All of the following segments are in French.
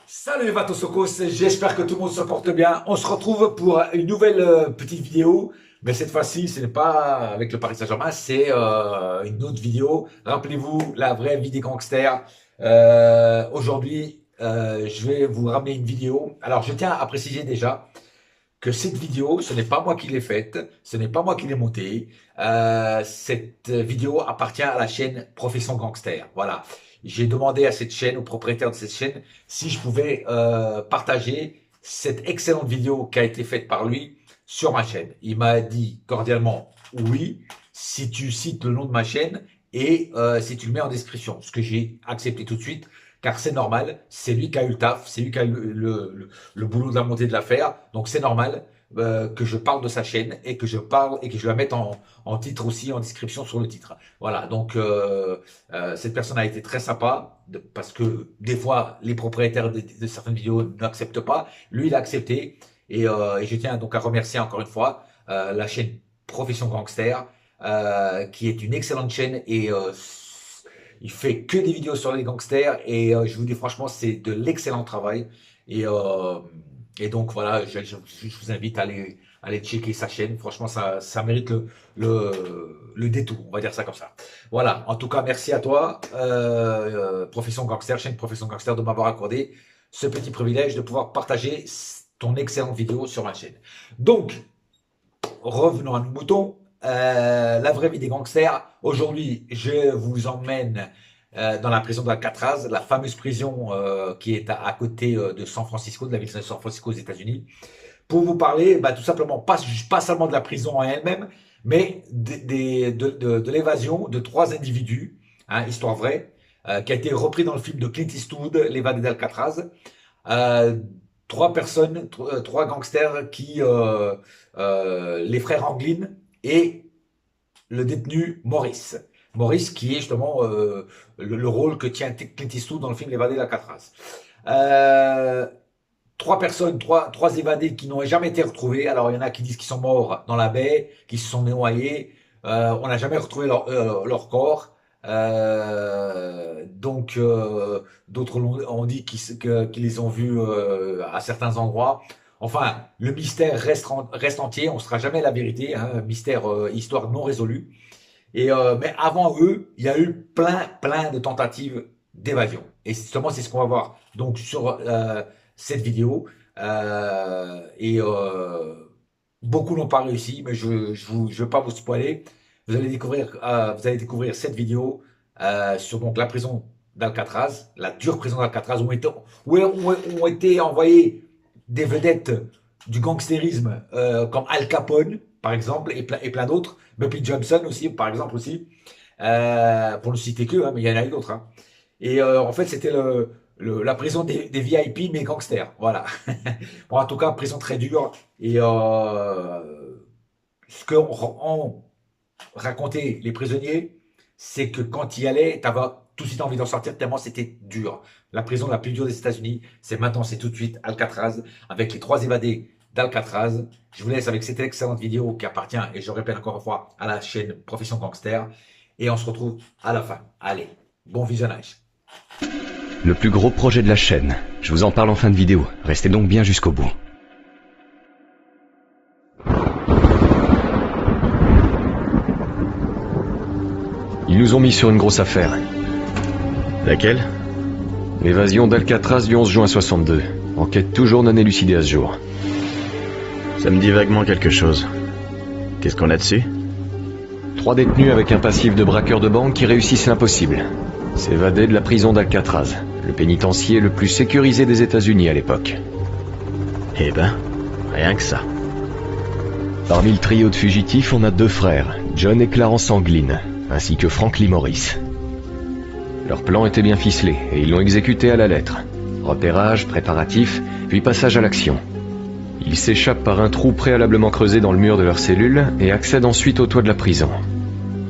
Salut les Vatosokos, j'espère que tout le monde se porte bien. On se retrouve pour une nouvelle petite vidéo, mais cette fois-ci, ce n'est pas avec le Paris Saint-Germain, c'est une autre vidéo. Rappelez-vous, la vraie vie des gangsters. Aujourd'hui, je vais vous ramener une vidéo. Alors, je tiens à préciser déjà que cette vidéo, ce n'est pas moi qui l'ai faite, ce n'est pas moi qui l'ai montée. Cette vidéo appartient à la chaîne Profession Gangster. Voilà. J'ai demandé à cette chaîne, au propriétaire de cette chaîne, si je pouvais partager cette excellente vidéo qui a été faite par lui sur ma chaîne. Il m'a dit cordialement oui, si tu cites le nom de ma chaîne et si tu le mets en description. Ce que j'ai accepté tout de suite, car c'est normal, c'est lui qui a eu le taf, c'est lui qui a eu le boulot de la montée de l'affaire, donc c'est normal que je parle de sa chaîne et que je parle et que je la mette en titre aussi, en description sur le titre. Voilà, donc cette personne a été très sympa, parce que des fois, les propriétaires de certaines vidéos n'acceptent pas. Lui, il a accepté, et je tiens donc à remercier encore une fois la chaîne Profession Gangster, qui est une excellente chaîne, et il fait que des vidéos sur les gangsters, et je vous dis franchement, c'est de l'excellent travail. Et donc voilà, je vous invite à aller checker sa chaîne. Franchement, ça mérite le détour, on va dire ça comme ça. Voilà, en tout cas, merci à toi, Profession Gangster, chaîne Profession Gangster, de m'avoir accordé ce petit privilège de pouvoir partager ton excellente vidéo sur ma chaîne. Donc, revenons à nos moutons. La vraie vie des gangsters. Aujourd'hui, je vous emmène dans la prison d'Alcatraz, la fameuse prison qui est à côté de San Francisco, de la ville de San Francisco aux États-Unis, pour vous parler tout simplement, pas seulement de la prison en elle-même, mais de l'évasion de trois individus, histoire vraie, qui a été repris dans le film de Clint Eastwood, L'évadé d'Alcatraz. Trois personnes, trois gangsters qui, les frères Anglin et le détenu Maurice. Maurice qui est justement le rôle que tient Clint Eastwood dans le film L'évadé d'Alcatraz. Trois personnes, trois évadés qui n'ont jamais été retrouvés. Alors il y en a qui disent qu'ils sont morts dans la baie, qui se sont noyés. On n'a jamais retrouvé leur corps. Donc d'autres ont dit qu'ils les ont vus à certains endroits. Enfin, le mystère reste entier, on ne saura jamais la vérité, mystère, histoire non résolue. Mais avant eux, il y a eu plein de tentatives d'évasion. Et justement, c'est ce qu'on va voir donc sur cette vidéo. Beaucoup n'ont pas réussi, mais je ne veux pas vous spoiler. Vous allez découvrir cette vidéo sur donc la prison d'Alcatraz, la dure prison d'Alcatraz, où ont été envoyés des vedettes du gangstérisme comme Al Capone, par exemple, et plein d'autres. Bumpy Johnson aussi, par exemple, aussi. Pour ne citer que, mais il y en a eu d'autres. Et en fait, c'était la prison des VIP, mais gangsters. Voilà. Bon, en tout cas, prison très dure. Et ce qu'ont raconté les prisonniers, c'est que quand il y allait, tu avais tout de suite envie d'en sortir tellement c'était dur. La prison la plus dure des États-Unis, c'est tout de suite Alcatraz, avec les trois évadés d'Alcatraz. Je vous laisse avec cette excellente vidéo qui appartient, et je répète encore une fois, à la chaîne Profession Gangster. Et on se retrouve à la fin. Allez, bon visionnage. Le plus gros projet de la chaîne. Je vous en parle en fin de vidéo. Restez donc bien jusqu'au bout. Ils nous ont mis sur une grosse affaire. Laquelle? L'évasion d'Alcatraz du 11 juin 62. Enquête toujours non élucidée à ce jour. Ça me dit vaguement quelque chose. Qu'est-ce qu'on a dessus? 3 détenus avec un passif de braqueurs de banque qui réussissent l'impossible. S'évader de la prison d'Alcatraz, le pénitencier le plus sécurisé des États-Unis à l'époque. Eh ben, rien que ça. Parmi le trio de fugitifs, on a 2 frères, John et Clarence Anglin, ainsi que Frank Lee Morris. Leur plan était bien ficelé et ils l'ont exécuté à la lettre. Repérage, préparatif, puis passage à l'action. Ils s'échappent par un trou préalablement creusé dans le mur de leur cellule et accèdent ensuite au toit de la prison.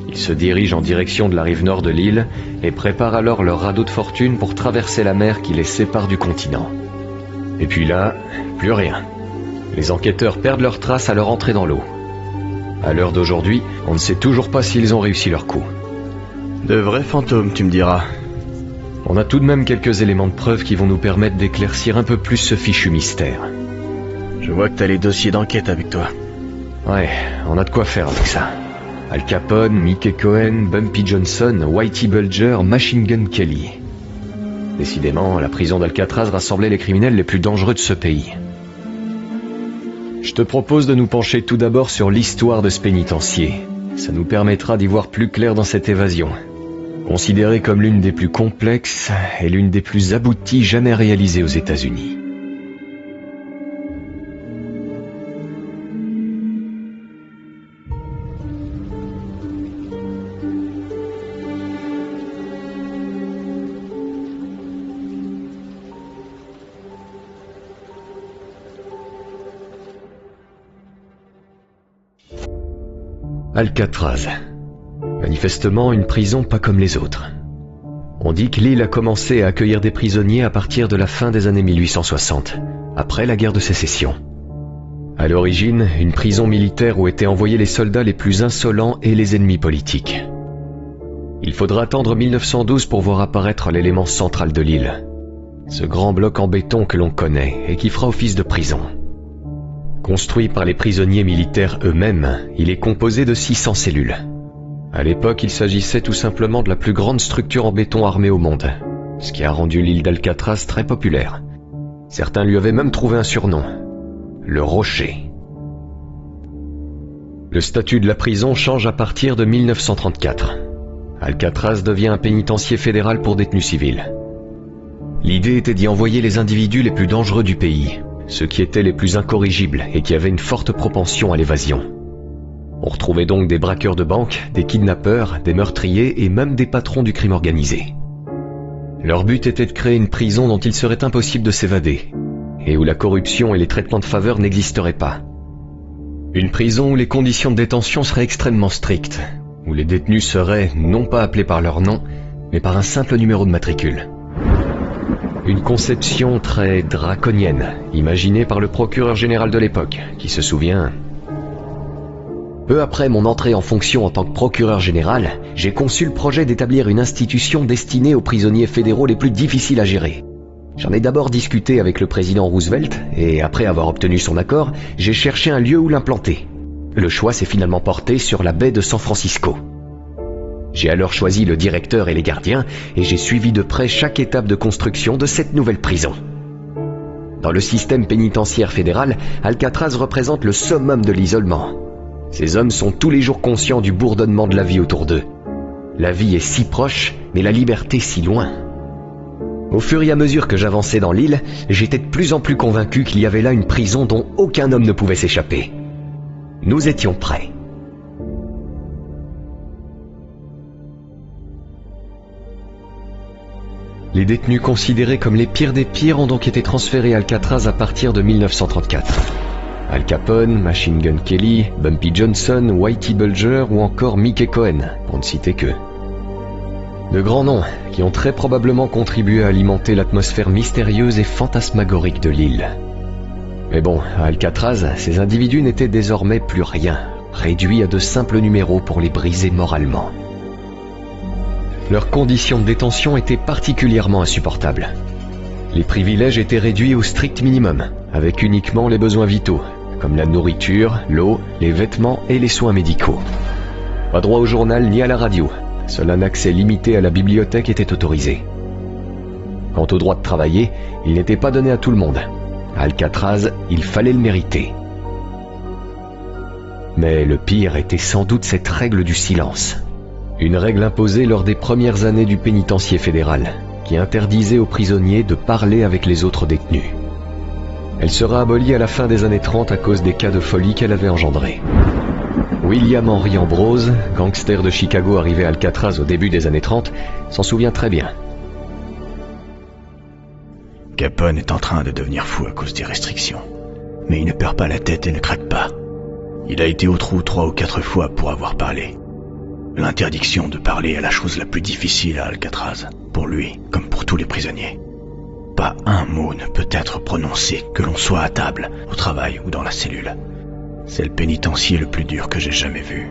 Ils se dirigent en direction de la rive nord de l'île et préparent alors leur radeau de fortune pour traverser la mer qui les sépare du continent. Et puis là, plus rien. Les enquêteurs perdent leurs traces à leur entrée dans l'eau. À l'heure d'aujourd'hui, on ne sait toujours pas s'ils ont réussi leur coup. De vrais fantômes, tu me diras. On a tout de même quelques éléments de preuve qui vont nous permettre d'éclaircir un peu plus ce fichu mystère. Je vois que t'as les dossiers d'enquête avec toi. Ouais, on a de quoi faire avec ça. Al Capone, Mickey Cohen, Bumpy Johnson, Whitey Bulger, Machine Gun Kelly. Décidément, la prison d'Alcatraz rassemblait les criminels les plus dangereux de ce pays. Je te propose de nous pencher tout d'abord sur l'histoire de ce pénitencier. Ça nous permettra d'y voir plus clair dans cette évasion. Considérée comme l'une des plus complexes et l'une des plus abouties jamais réalisées aux États-Unis. Alcatraz. Manifestement une prison pas comme les autres. On dit que l'île a commencé à accueillir des prisonniers à partir de la fin des années 1860, après la guerre de sécession. À l'origine, une prison militaire où étaient envoyés les soldats les plus insolents et les ennemis politiques. Il faudra attendre 1912 pour voir apparaître l'élément central de l'île. Ce grand bloc en béton que l'on connaît et qui fera office de prison. Construit par les prisonniers militaires eux-mêmes, il est composé de 600 cellules. À l'époque, il s'agissait tout simplement de la plus grande structure en béton armée au monde, ce qui a rendu l'île d'Alcatraz très populaire. Certains lui avaient même trouvé un surnom, le Rocher. Le statut de la prison change à partir de 1934. Alcatraz devient un pénitencier fédéral pour détenus civils. L'idée était d'y envoyer les individus les plus dangereux du pays, ceux qui étaient les plus incorrigibles et qui avaient une forte propension à l'évasion. On retrouvait donc des braqueurs de banques, des kidnappeurs, des meurtriers et même des patrons du crime organisé. Leur but était de créer une prison dont il serait impossible de s'évader, et où la corruption et les traitements de faveur n'existeraient pas. Une prison où les conditions de détention seraient extrêmement strictes, où les détenus seraient non pas appelés par leur nom, mais par un simple numéro de matricule. Une conception très draconienne, imaginée par le procureur général de l'époque, qui se souvient... Peu après mon entrée en fonction en tant que procureur général, j'ai conçu le projet d'établir une institution destinée aux prisonniers fédéraux les plus difficiles à gérer. J'en ai d'abord discuté avec le président Roosevelt, et après avoir obtenu son accord, j'ai cherché un lieu où l'implanter. Le choix s'est finalement porté sur la baie de San Francisco. J'ai alors choisi le directeur et les gardiens, et j'ai suivi de près chaque étape de construction de cette nouvelle prison. Dans le système pénitentiaire fédéral, Alcatraz représente le summum de l'isolement. Ces hommes sont tous les jours conscients du bourdonnement de la vie autour d'eux. La vie est si proche, mais la liberté si loin. Au fur et à mesure que j'avançais dans l'île, j'étais de plus en plus convaincu qu'il y avait là une prison dont aucun homme ne pouvait s'échapper. Nous étions prêts. Les détenus considérés comme les pires des pires ont donc été transférés à Alcatraz à partir de 1934. Al Capone, Machine Gun Kelly, Bumpy Johnson, Whitey Bulger ou encore Mickey Cohen, pour ne citer que. De grands noms qui ont très probablement contribué à alimenter l'atmosphère mystérieuse et fantasmagorique de l'île. Mais bon, à Alcatraz, ces individus n'étaient désormais plus rien, réduits à de simples numéros pour les briser moralement. Leurs conditions de détention étaient particulièrement insupportables. Les privilèges étaient réduits au strict minimum, avec uniquement les besoins vitaux, comme la nourriture, l'eau, les vêtements et les soins médicaux. Pas droit au journal ni à la radio, seul un accès limité à la bibliothèque était autorisé. Quant au droit de travailler, il n'était pas donné à tout le monde. À Alcatraz, il fallait le mériter. Mais le pire était sans doute cette règle du silence. Une règle imposée lors des premières années du pénitencier fédéral, qui interdisait aux prisonniers de parler avec les autres détenus. Elle sera abolie à la fin des années 30 à cause des cas de folie qu'elle avait engendrés. William Henry Ambrose, gangster de Chicago arrivé à Alcatraz au début des années 30, s'en souvient très bien. Capone est en train de devenir fou à cause des restrictions. Mais il ne perd pas la tête et ne craque pas. Il a été au trou 3 ou 4 fois pour avoir parlé. L'interdiction de parler est la chose la plus difficile à Alcatraz, pour lui comme pour tous les prisonniers. Pas un mot ne peut être prononcé, que l'on soit à table, au travail ou dans la cellule. C'est le pénitencier le plus dur que j'ai jamais vu.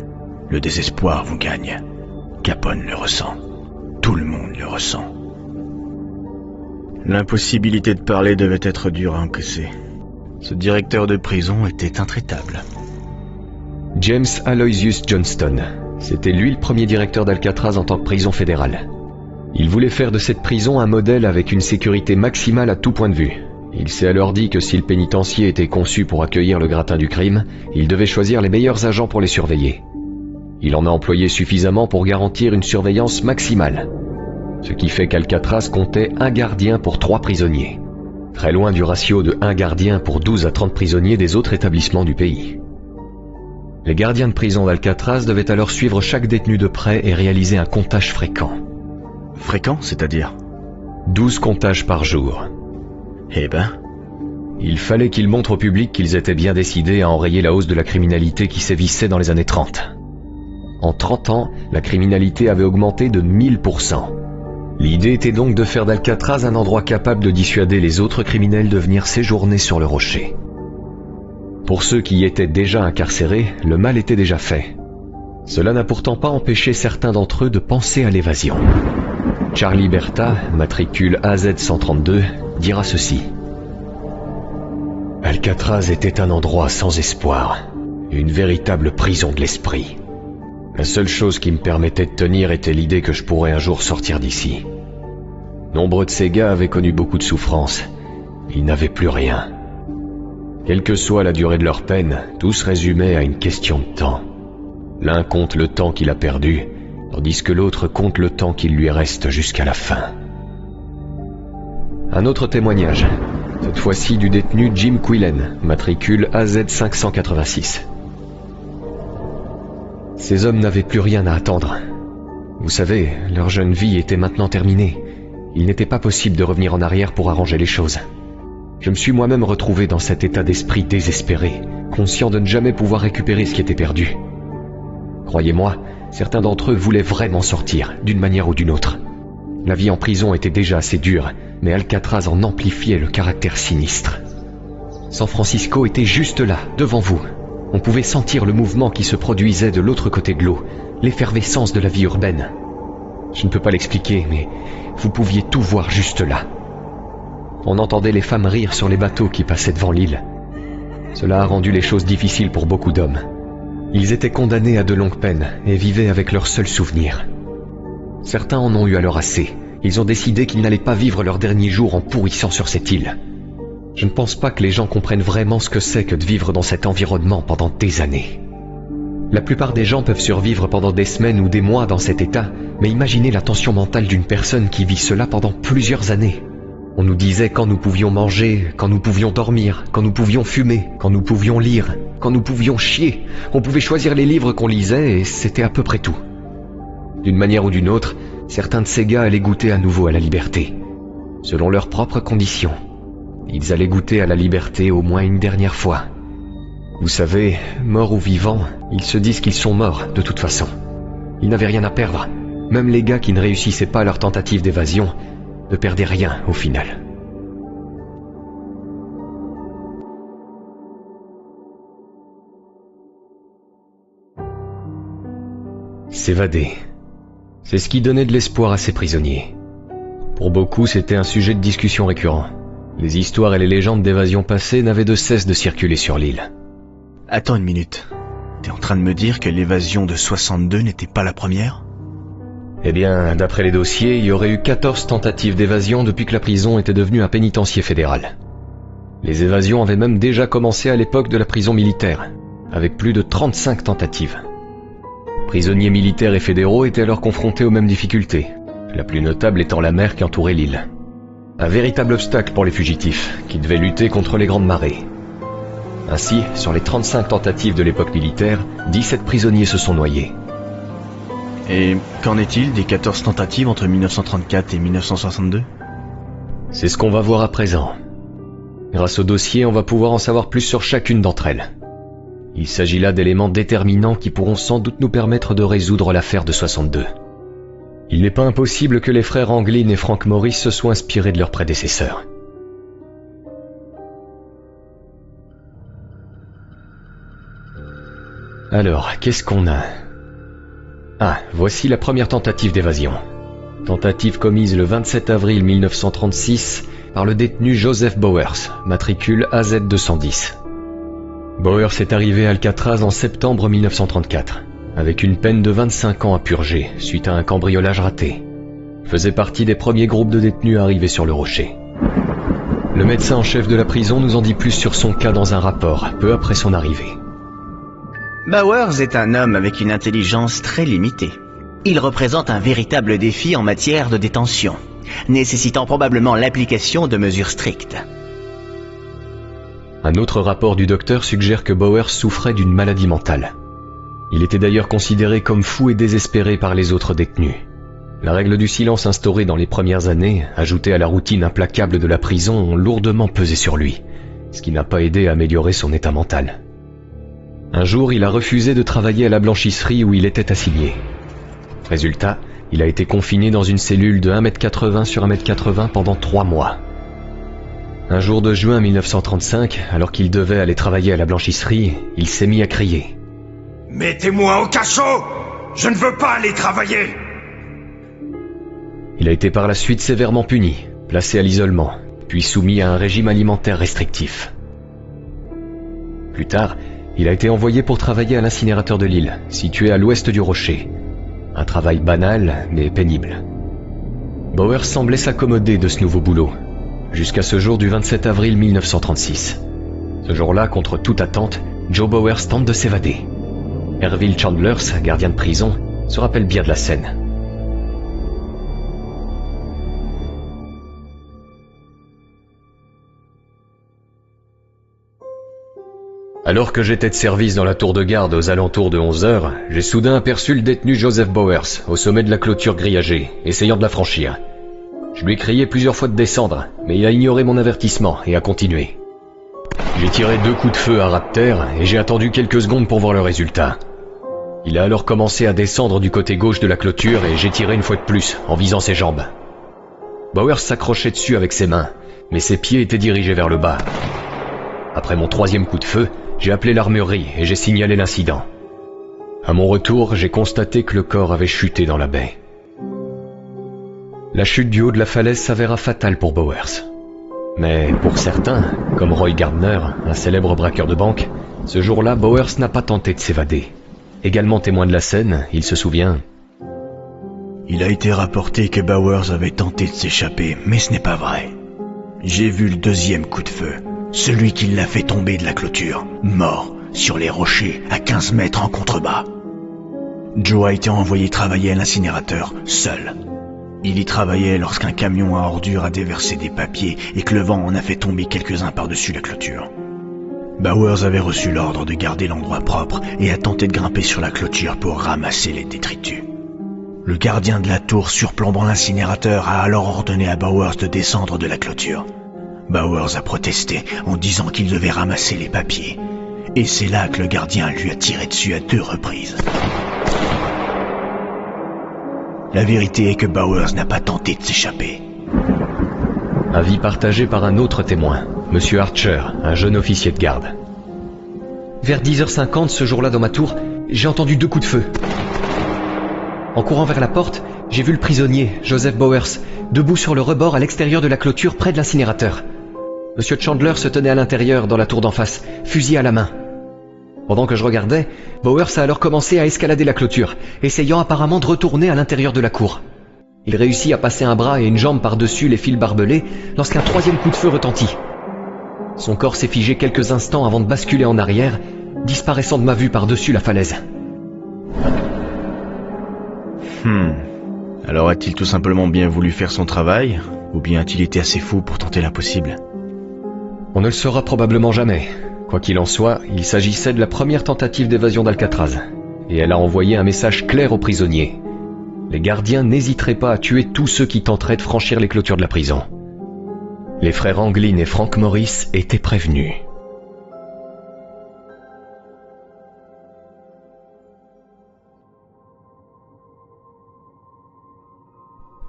Le désespoir vous gagne. Capone le ressent. Tout le monde le ressent. L'impossibilité de parler devait être dure à encaisser. Ce directeur de prison était intraitable. James Aloysius Johnston. C'était lui le premier directeur d'Alcatraz en tant que prison fédérale. Il voulait faire de cette prison un modèle avec une sécurité maximale à tout point de vue. Il s'est alors dit que si le pénitencier était conçu pour accueillir le gratin du crime, il devait choisir les meilleurs agents pour les surveiller. Il en a employé suffisamment pour garantir une surveillance maximale. Ce qui fait qu'Alcatraz comptait un gardien pour 3 prisonniers. Très loin du ratio de 1 gardien pour 12 à 30 prisonniers des autres établissements du pays. Les gardiens de prison d'Alcatraz devaient alors suivre chaque détenu de près et réaliser un comptage fréquent. Fréquent, c'est-à-dire 12 comptages par jour. Eh ben, il fallait qu'ils montrent au public qu'ils étaient bien décidés à enrayer la hausse de la criminalité qui sévissait dans les années 30. En 30 ans, la criminalité avait augmenté de 1000%. L'idée était donc de faire d'Alcatraz un endroit capable de dissuader les autres criminels de venir séjourner sur le rocher. Pour ceux qui y étaient déjà incarcérés, le mal était déjà fait. Cela n'a pourtant pas empêché certains d'entre eux de penser à l'évasion. Charlie Bertha, matricule AZ132, dira ceci. Alcatraz était un endroit sans espoir, une véritable prison de l'esprit. La seule chose qui me permettait de tenir était l'idée que je pourrais un jour sortir d'ici. Nombreux de ces gars avaient connu beaucoup de souffrances. Ils n'avaient plus rien. Quelle que soit la durée de leur peine, tout se résumait à une question de temps. L'un compte le temps qu'il a perdu, tandis que l'autre compte le temps qu'il lui reste jusqu'à la fin. Un autre témoignage, cette fois-ci du détenu Jim Quillen, matricule AZ586. Ces hommes n'avaient plus rien à attendre. Vous savez, leur jeune vie était maintenant terminée. Il n'était pas possible de revenir en arrière pour arranger les choses. Je me suis moi-même retrouvé dans cet état d'esprit désespéré, conscient de ne jamais pouvoir récupérer ce qui était perdu. Croyez-moi, certains d'entre eux voulaient vraiment sortir, d'une manière ou d'une autre. La vie en prison était déjà assez dure, mais Alcatraz en amplifiait le caractère sinistre. San Francisco était juste là, devant vous. On pouvait sentir le mouvement qui se produisait de l'autre côté de l'eau, l'effervescence de la vie urbaine. Je ne peux pas l'expliquer, mais vous pouviez tout voir juste là. On entendait les femmes rire sur les bateaux qui passaient devant l'île. Cela a rendu les choses difficiles pour beaucoup d'hommes. Ils étaient condamnés à de longues peines et vivaient avec leurs seuls souvenirs. Certains en ont eu alors assez. Ils ont décidé qu'ils n'allaient pas vivre leurs derniers jours en pourrissant sur cette île. Je ne pense pas que les gens comprennent vraiment ce que c'est que de vivre dans cet environnement pendant des années. La plupart des gens peuvent survivre pendant des semaines ou des mois dans cet état, mais imaginez la tension mentale d'une personne qui vit cela pendant plusieurs années. On nous disait quand nous pouvions manger, quand nous pouvions dormir, quand nous pouvions fumer, quand nous pouvions lire, quand nous pouvions chier. On pouvait choisir les livres qu'on lisait et c'était à peu près tout. D'une manière ou d'une autre, certains de ces gars allaient goûter à nouveau à la liberté, selon leurs propres conditions. Ils allaient goûter à la liberté au moins une dernière fois. Vous savez, morts ou vivants, ils se disent qu'ils sont morts de toute façon. Ils n'avaient rien à perdre. Même les gars qui ne réussissaient pas leur tentative d'évasion ne perdaient rien au final. S'évader. C'est ce qui donnait de l'espoir à ces prisonniers. Pour beaucoup, c'était un sujet de discussion récurrent. Les histoires et les légendes d'évasion passées n'avaient de cesse de circuler sur l'île. Attends une minute. T'es en train de me dire que l'évasion de 62 n'était pas la première ? Eh bien, d'après les dossiers, il y aurait eu 14 tentatives d'évasion depuis que la prison était devenue un pénitencier fédéral. Les évasions avaient même déjà commencé à l'époque de la prison militaire, avec plus de 35 tentatives. Prisonniers militaires et fédéraux étaient alors confrontés aux mêmes difficultés, la plus notable étant la mer qui entourait l'île. Un véritable obstacle pour les fugitifs, qui devaient lutter contre les grandes marées. Ainsi, sur les 35 tentatives de l'époque militaire, 17 prisonniers se sont noyés. Et qu'en est-il des 14 tentatives entre 1934 et 1962 ? C'est ce qu'on va voir à présent. Grâce au dossier, on va pouvoir en savoir plus sur chacune d'entre elles. Il s'agit là d'éléments déterminants qui pourront sans doute nous permettre de résoudre l'affaire de 62. Il n'est pas impossible que les frères Anglin et Frank Morris se soient inspirés de leurs prédécesseurs. Alors, qu'est-ce qu'on a ? Ah, voici la première tentative d'évasion. Tentative commise le 27 avril 1936 par le détenu Joseph Bowers, matricule AZ210. Bowers est arrivé à Alcatraz en septembre 1934, avec une peine de 25 ans à purger suite à un cambriolage raté. Faisait partie des premiers groupes de détenus arrivés sur le rocher. Le médecin en chef de la prison nous en dit plus sur son cas dans un rapport, peu après son arrivée. Bowers est un homme avec une intelligence très limitée. Il représente un véritable défi en matière de détention, nécessitant probablement l'application de mesures strictes. Un autre rapport du docteur suggère que Bowers souffrait d'une maladie mentale. Il était d'ailleurs considéré comme fou et désespéré par les autres détenus. La règle du silence instaurée dans les premières années, ajoutée à la routine implacable de la prison, ont lourdement pesé sur lui, ce qui n'a pas aidé à améliorer son état mental. Un jour, il a refusé de travailler à la blanchisserie où il était assigné. Résultat, il a été confiné dans une cellule de 1m80 sur 1m80 pendant 3 mois. Un jour de juin 1935, alors qu'il devait aller travailler à la blanchisserie, il s'est mis à crier. « Mettez-moi au cachot! Je ne veux pas aller travailler !» Il a été par la suite sévèrement puni, placé à l'isolement, puis soumis à un régime alimentaire restrictif. Plus tard, il a été envoyé pour travailler à l'incinérateur de l'île, situé à l'ouest du rocher. Un travail banal, mais pénible. Bowers semblait s'accommoder de ce nouveau boulot, jusqu'à ce jour du 27 avril 1936. Ce jour-là, contre toute attente, Joe Bowers tente de s'évader. Ervil Chandlers, gardien de prison, se rappelle bien de la scène. Alors que j'étais de service dans la tour de garde aux alentours de 11 heures, j'ai soudain aperçu le détenu Joseph Bowers au sommet de la clôture grillagée, essayant de la franchir. Je lui ai crié plusieurs fois de descendre, mais il a ignoré mon avertissement et a continué. J'ai tiré 2 coups de feu à ras de terre et j'ai attendu quelques secondes pour voir le résultat. Il a alors commencé à descendre du côté gauche de la clôture et j'ai tiré une fois de plus, en visant ses jambes. Bowers s'accrochait dessus avec ses mains, mais ses pieds étaient dirigés vers le bas. Après mon 3e coup de feu, j'ai appelé l'armurerie et j'ai signalé l'incident. À mon retour, j'ai constaté que le corps avait chuté dans la baie. La chute du haut de la falaise s'avéra fatale pour Bowers. Mais pour certains, comme Roy Gardner, un célèbre braqueur de banque, ce jour-là, Bowers n'a pas tenté de s'évader. Également témoin de la scène, il se souvient. Il a été rapporté que Bowers avait tenté de s'échapper, mais ce n'est pas vrai. J'ai vu le 2e coup de feu, celui qui l'a fait tomber de la clôture, mort, sur les rochers, à 15 mètres en contrebas. Joe a été envoyé travailler à l'incinérateur, seul. Il y travaillait lorsqu'un camion à ordures a déversé des papiers et que le vent en a fait tomber quelques-uns par-dessus la clôture. Bowers avait reçu l'ordre de garder l'endroit propre et a tenté de grimper sur la clôture pour ramasser les détritus. Le gardien de la tour surplombant l'incinérateur a alors ordonné à Bowers de descendre de la clôture. Bowers a protesté en disant qu'il devait ramasser les papiers. Et c'est là que le gardien lui a tiré dessus à 2 reprises. La vérité est que Bowers n'a pas tenté de s'échapper. Avis partagé par un autre témoin, Monsieur Archer, un jeune officier de garde. Vers 10h50 ce jour-là dans ma tour, j'ai entendu 2 coups de feu. En courant vers la porte, j'ai vu le prisonnier, Joseph Bowers, debout sur le rebord à l'extérieur de la clôture près de l'incinérateur. Monsieur Chandler se tenait à l'intérieur dans la tour d'en face, fusil à la main. Pendant que je regardais, Bowers a alors commencé à escalader la clôture, essayant apparemment de retourner à l'intérieur de la cour. Il réussit à passer un bras et une jambe par-dessus les fils barbelés lorsqu'un 3e coup de feu retentit. Son corps s'est figé quelques instants avant de basculer en arrière, disparaissant de ma vue par-dessus la falaise. Alors a-t-il tout simplement bien voulu faire son travail, ou bien a-t-il été assez fou pour tenter l'impossible? On ne le saura probablement jamais. Quoi qu'il en soit, il s'agissait de la première tentative d'évasion d'Alcatraz, et elle a envoyé un message clair aux prisonniers. Les gardiens n'hésiteraient pas à tuer tous ceux qui tenteraient de franchir les clôtures de la prison. Les frères Anglin et Frank Morris étaient prévenus.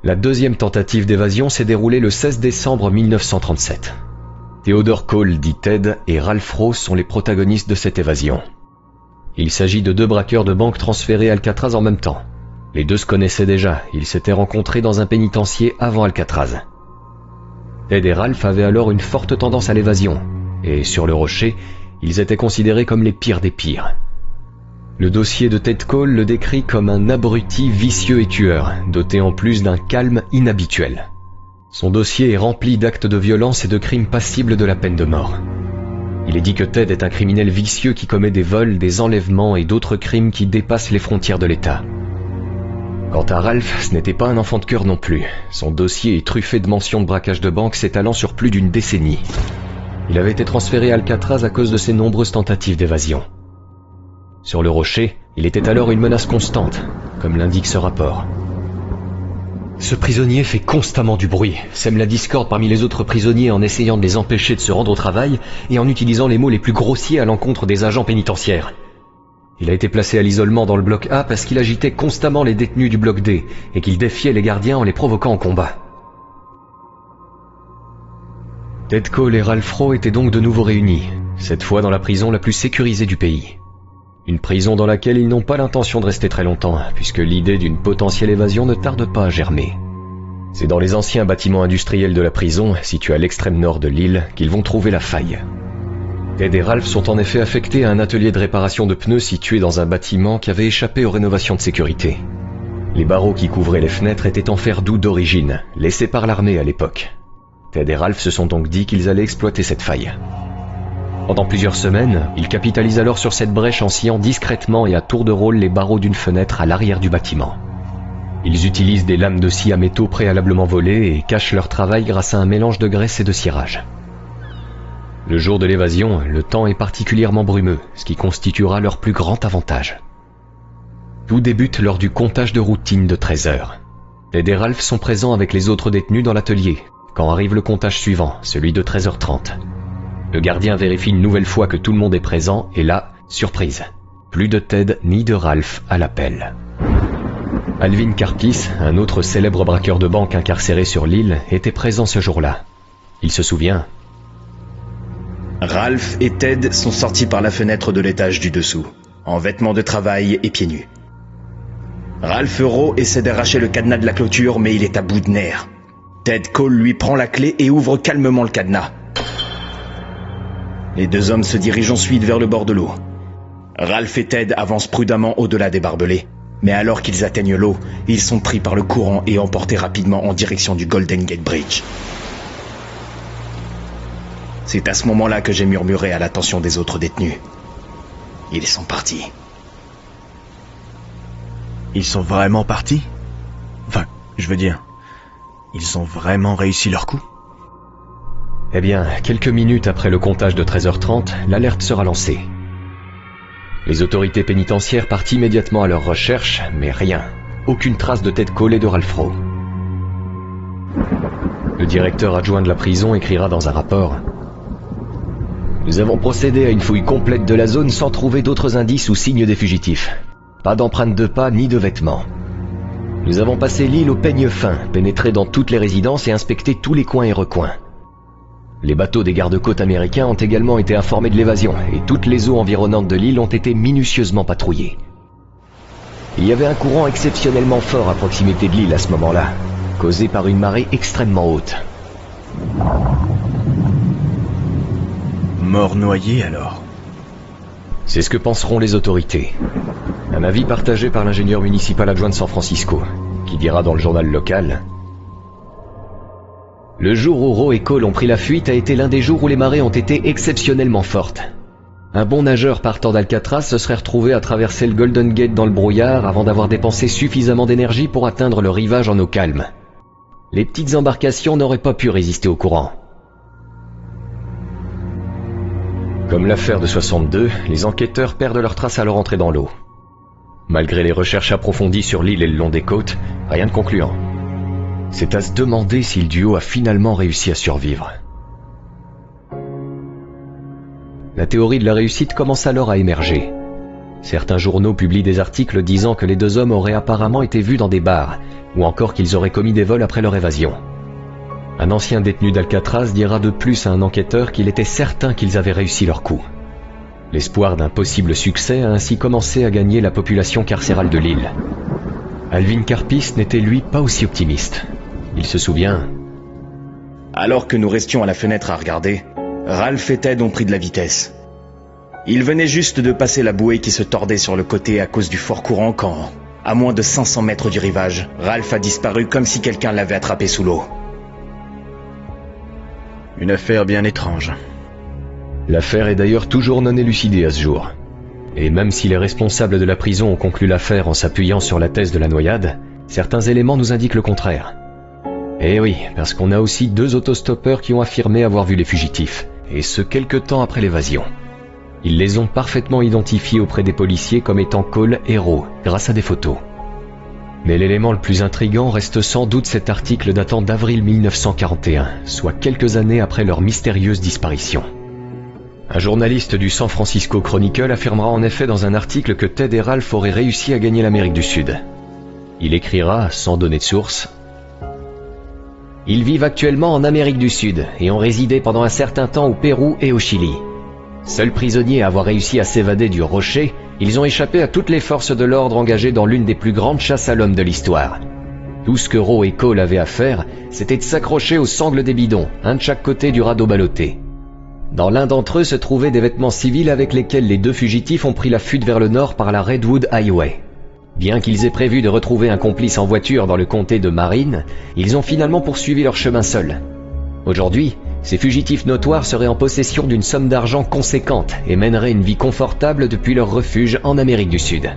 La 2e tentative d'évasion s'est déroulée le 16 décembre 1937. Theodore Cole, dit Ted, et Ralph Rose sont les protagonistes de cette évasion. Il s'agit de 2 braqueurs de banque transférés à Alcatraz en même temps. Les 2 se connaissaient déjà, ils s'étaient rencontrés dans un pénitencier avant Alcatraz. Ted et Ralph avaient alors une forte tendance à l'évasion, et sur le rocher, ils étaient considérés comme les pires des pires. Le dossier de Ted Cole le décrit comme un abruti vicieux et tueur, doté en plus d'un calme inhabituel. Son dossier est rempli d'actes de violence et de crimes passibles de la peine de mort. Il est dit que Ted est un criminel vicieux qui commet des vols, des enlèvements et d'autres crimes qui dépassent les frontières de l'État. Quant à Ralph, ce n'était pas un enfant de cœur non plus. Son dossier est truffé de mentions de braquage de banque s'étalant sur plus d'une décennie. Il avait été transféré à Alcatraz à cause de ses nombreuses tentatives d'évasion. Sur le rocher, il était alors une menace constante, comme l'indique ce rapport. Ce prisonnier fait constamment du bruit, sème la discorde parmi les autres prisonniers en essayant de les empêcher de se rendre au travail et en utilisant les mots les plus grossiers à l'encontre des agents pénitentiaires. Il a été placé à l'isolement dans le bloc A parce qu'il agitait constamment les détenus du bloc D et qu'il défiait les gardiens en les provoquant au combat. Ted Cole et Ralph Rowe étaient donc de nouveau réunis, cette fois dans la prison la plus sécurisée du pays. Une prison dans laquelle ils n'ont pas l'intention de rester très longtemps, puisque l'idée d'une potentielle évasion ne tarde pas à germer. C'est dans les anciens bâtiments industriels de la prison, situés à l'extrême nord de l'île, qu'ils vont trouver la faille. Ted et Ralph sont en effet affectés à un atelier de réparation de pneus situé dans un bâtiment qui avait échappé aux rénovations de sécurité. Les barreaux qui couvraient les fenêtres étaient en fer doux d'origine, laissés par l'armée à l'époque. Ted et Ralph se sont donc dit qu'ils allaient exploiter cette faille. Pendant plusieurs semaines, ils capitalisent alors sur cette brèche en sciant discrètement et à tour de rôle les barreaux d'une fenêtre à l'arrière du bâtiment. Ils utilisent des lames de scie à métaux préalablement volées et cachent leur travail grâce à un mélange de graisse et de cirage. Le jour de l'évasion, le temps est particulièrement brumeux, ce qui constituera leur plus grand avantage. Tout débute lors du comptage de routine de 13 heures. Ted et Ralph sont présents avec les autres détenus dans l'atelier, quand arrive le comptage suivant, celui de 13h30. Le gardien vérifie une nouvelle fois que tout le monde est présent, et là, surprise, plus de Ted ni de Ralph à l'appel. Alvin Karpis, un autre célèbre braqueur de banque incarcéré sur l'île, était présent ce jour-là. Il se souvient. Ralph et Ted sont sortis par la fenêtre de l'étage du dessous, en vêtements de travail et pieds nus. Ralph Rowe essaie d'arracher le cadenas de la clôture, mais il est à bout de nerfs. Ted Cole lui prend la clé et ouvre calmement le cadenas. Les deux hommes se dirigent ensuite vers le bord de l'eau. Ralph et Ted avancent prudemment au-delà des barbelés, mais alors qu'ils atteignent l'eau, ils sont pris par le courant et emportés rapidement en direction du Golden Gate Bridge. C'est à ce moment-là que j'ai murmuré à l'attention des autres détenus. Ils sont partis. Ils sont vraiment partis? Enfin, je veux dire, ils ont vraiment réussi leur coup? Eh bien, quelques minutes après le comptage de 13h30, l'alerte sera lancée. Les autorités pénitentiaires partent immédiatement à leur recherche, mais rien. Aucune trace de Ted Cole et de Ralph Rowe. Le directeur adjoint de la prison écrira dans un rapport: Nous avons procédé à une fouille complète de la zone sans trouver d'autres indices ou signes des fugitifs. Pas d'empreintes de pas ni de vêtements. Nous avons passé l'île au peigne fin, pénétré dans toutes les résidences et inspecté tous les coins et recoins. Les bateaux des gardes-côtes américains ont également été informés de l'évasion et toutes les eaux environnantes de l'île ont été minutieusement patrouillées. Il y avait un courant exceptionnellement fort à proximité de l'île à ce moment-là, causé par une marée extrêmement haute. Mort noyé alors? C'est ce que penseront les autorités. Un avis partagé par l'ingénieur municipal adjoint de San Francisco, qui dira dans le journal local: Le jour où Rowe et Cole ont pris la fuite a été l'un des jours où les marées ont été exceptionnellement fortes. Un bon nageur partant d'Alcatraz se serait retrouvé à traverser le Golden Gate dans le brouillard avant d'avoir dépensé suffisamment d'énergie pour atteindre le rivage en eau calme. Les petites embarcations n'auraient pas pu résister au courant. Comme l'affaire de 62, les enquêteurs perdent leur trace à leur entrée dans l'eau. Malgré les recherches approfondies sur l'île et le long des côtes, rien de concluant. C'est à se demander si le duo a finalement réussi à survivre. La théorie de la réussite commence alors à émerger. Certains journaux publient des articles disant que les deux hommes auraient apparemment été vus dans des bars, ou encore qu'ils auraient commis des vols après leur évasion. Un ancien détenu d'Alcatraz dira de plus à un enquêteur qu'il était certain qu'ils avaient réussi leur coup. L'espoir d'un possible succès a ainsi commencé à gagner la population carcérale de l'île. Alvin Karpis n'était lui pas aussi optimiste. Il se souvient: Alors que nous restions à la fenêtre à regarder, Ralph et Ted ont pris de la vitesse. Ils venaient juste de passer la bouée qui se tordait sur le côté à cause du fort courant quand, à moins de 500 mètres du rivage, Ralph a disparu comme si quelqu'un l'avait attrapé sous l'eau. Une affaire bien étrange. L'affaire est d'ailleurs toujours non élucidée à ce jour. Et même si les responsables de la prison ont conclu l'affaire en s'appuyant sur la thèse de la noyade, certains éléments nous indiquent le contraire. Eh oui, parce qu'on a aussi 2 autostoppeurs qui ont affirmé avoir vu les fugitifs, et ce quelque temps après l'évasion. Ils les ont parfaitement identifiés auprès des policiers comme étant Cole et Rowe, grâce à des photos. Mais l'élément le plus intriguant reste sans doute cet article datant d'avril 1941, soit quelques années après leur mystérieuse disparition. Un journaliste du San Francisco Chronicle affirmera en effet dans un article que Ted et Ralph auraient réussi à gagner l'Amérique du Sud. Il écrira, sans donner de source, « Ils vivent actuellement en Amérique du Sud et ont résidé pendant un certain temps au Pérou et au Chili. Seuls prisonniers à avoir réussi à s'évader du rocher, ils ont échappé à toutes les forces de l'ordre engagées dans l'une des plus grandes chasses à l'homme de l'histoire. Tout ce que Rowe et Cole avaient à faire, c'était de s'accrocher aux sangles des bidons, un de chaque côté du radeau ballotté. Dans l'un d'entre eux se trouvaient des vêtements civils avec lesquels les 2 fugitifs ont pris la fuite vers le nord par la Redwood Highway. Bien qu'ils aient prévu de retrouver un complice en voiture dans le comté de Marin, ils ont finalement poursuivi leur chemin seuls. Aujourd'hui, ces fugitifs notoires seraient en possession d'une somme d'argent conséquente et mèneraient une vie confortable depuis leur refuge en Amérique du Sud.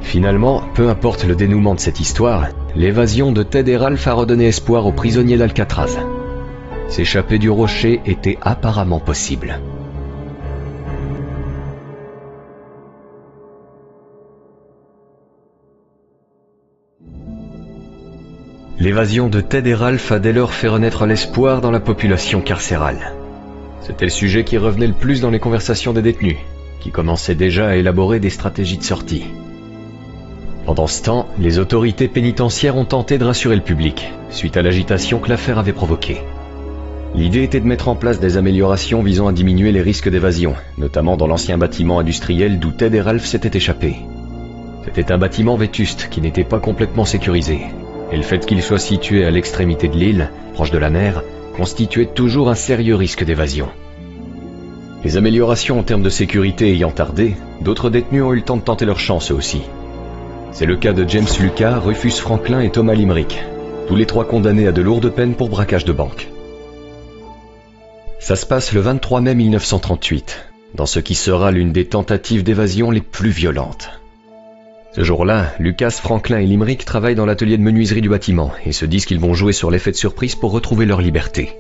Finalement, peu importe le dénouement de cette histoire, l'évasion de Ted et Ralph a redonné espoir aux prisonniers d'Alcatraz. S'échapper du rocher était apparemment possible. L'évasion de Ted et Ralph a dès lors fait renaître l'espoir dans la population carcérale. C'était le sujet qui revenait le plus dans les conversations des détenus, qui commençaient déjà à élaborer des stratégies de sortie. Pendant ce temps, les autorités pénitentiaires ont tenté de rassurer le public, suite à l'agitation que l'affaire avait provoquée. L'idée était de mettre en place des améliorations visant à diminuer les risques d'évasion, notamment dans l'ancien bâtiment industriel d'où Ted et Ralph s'étaient échappés. C'était un bâtiment vétuste qui n'était pas complètement sécurisé, et le fait qu'il soit situé à l'extrémité de l'île, proche de la mer, constituait toujours un sérieux risque d'évasion. Les améliorations en termes de sécurité ayant tardé, d'autres détenus ont eu le temps de tenter leur chance eux aussi. C'est le cas de James Lucas, Rufus Franklin et Thomas Limerick, tous les 3 condamnés à de lourdes peines pour braquage de banque. Ça se passe le 23 mai 1938, dans ce qui sera l'une des tentatives d'évasion les plus violentes. Ce jour-là, Lucas, Franklin et Limerick travaillent dans l'atelier de menuiserie du bâtiment et se disent qu'ils vont jouer sur l'effet de surprise pour retrouver leur liberté.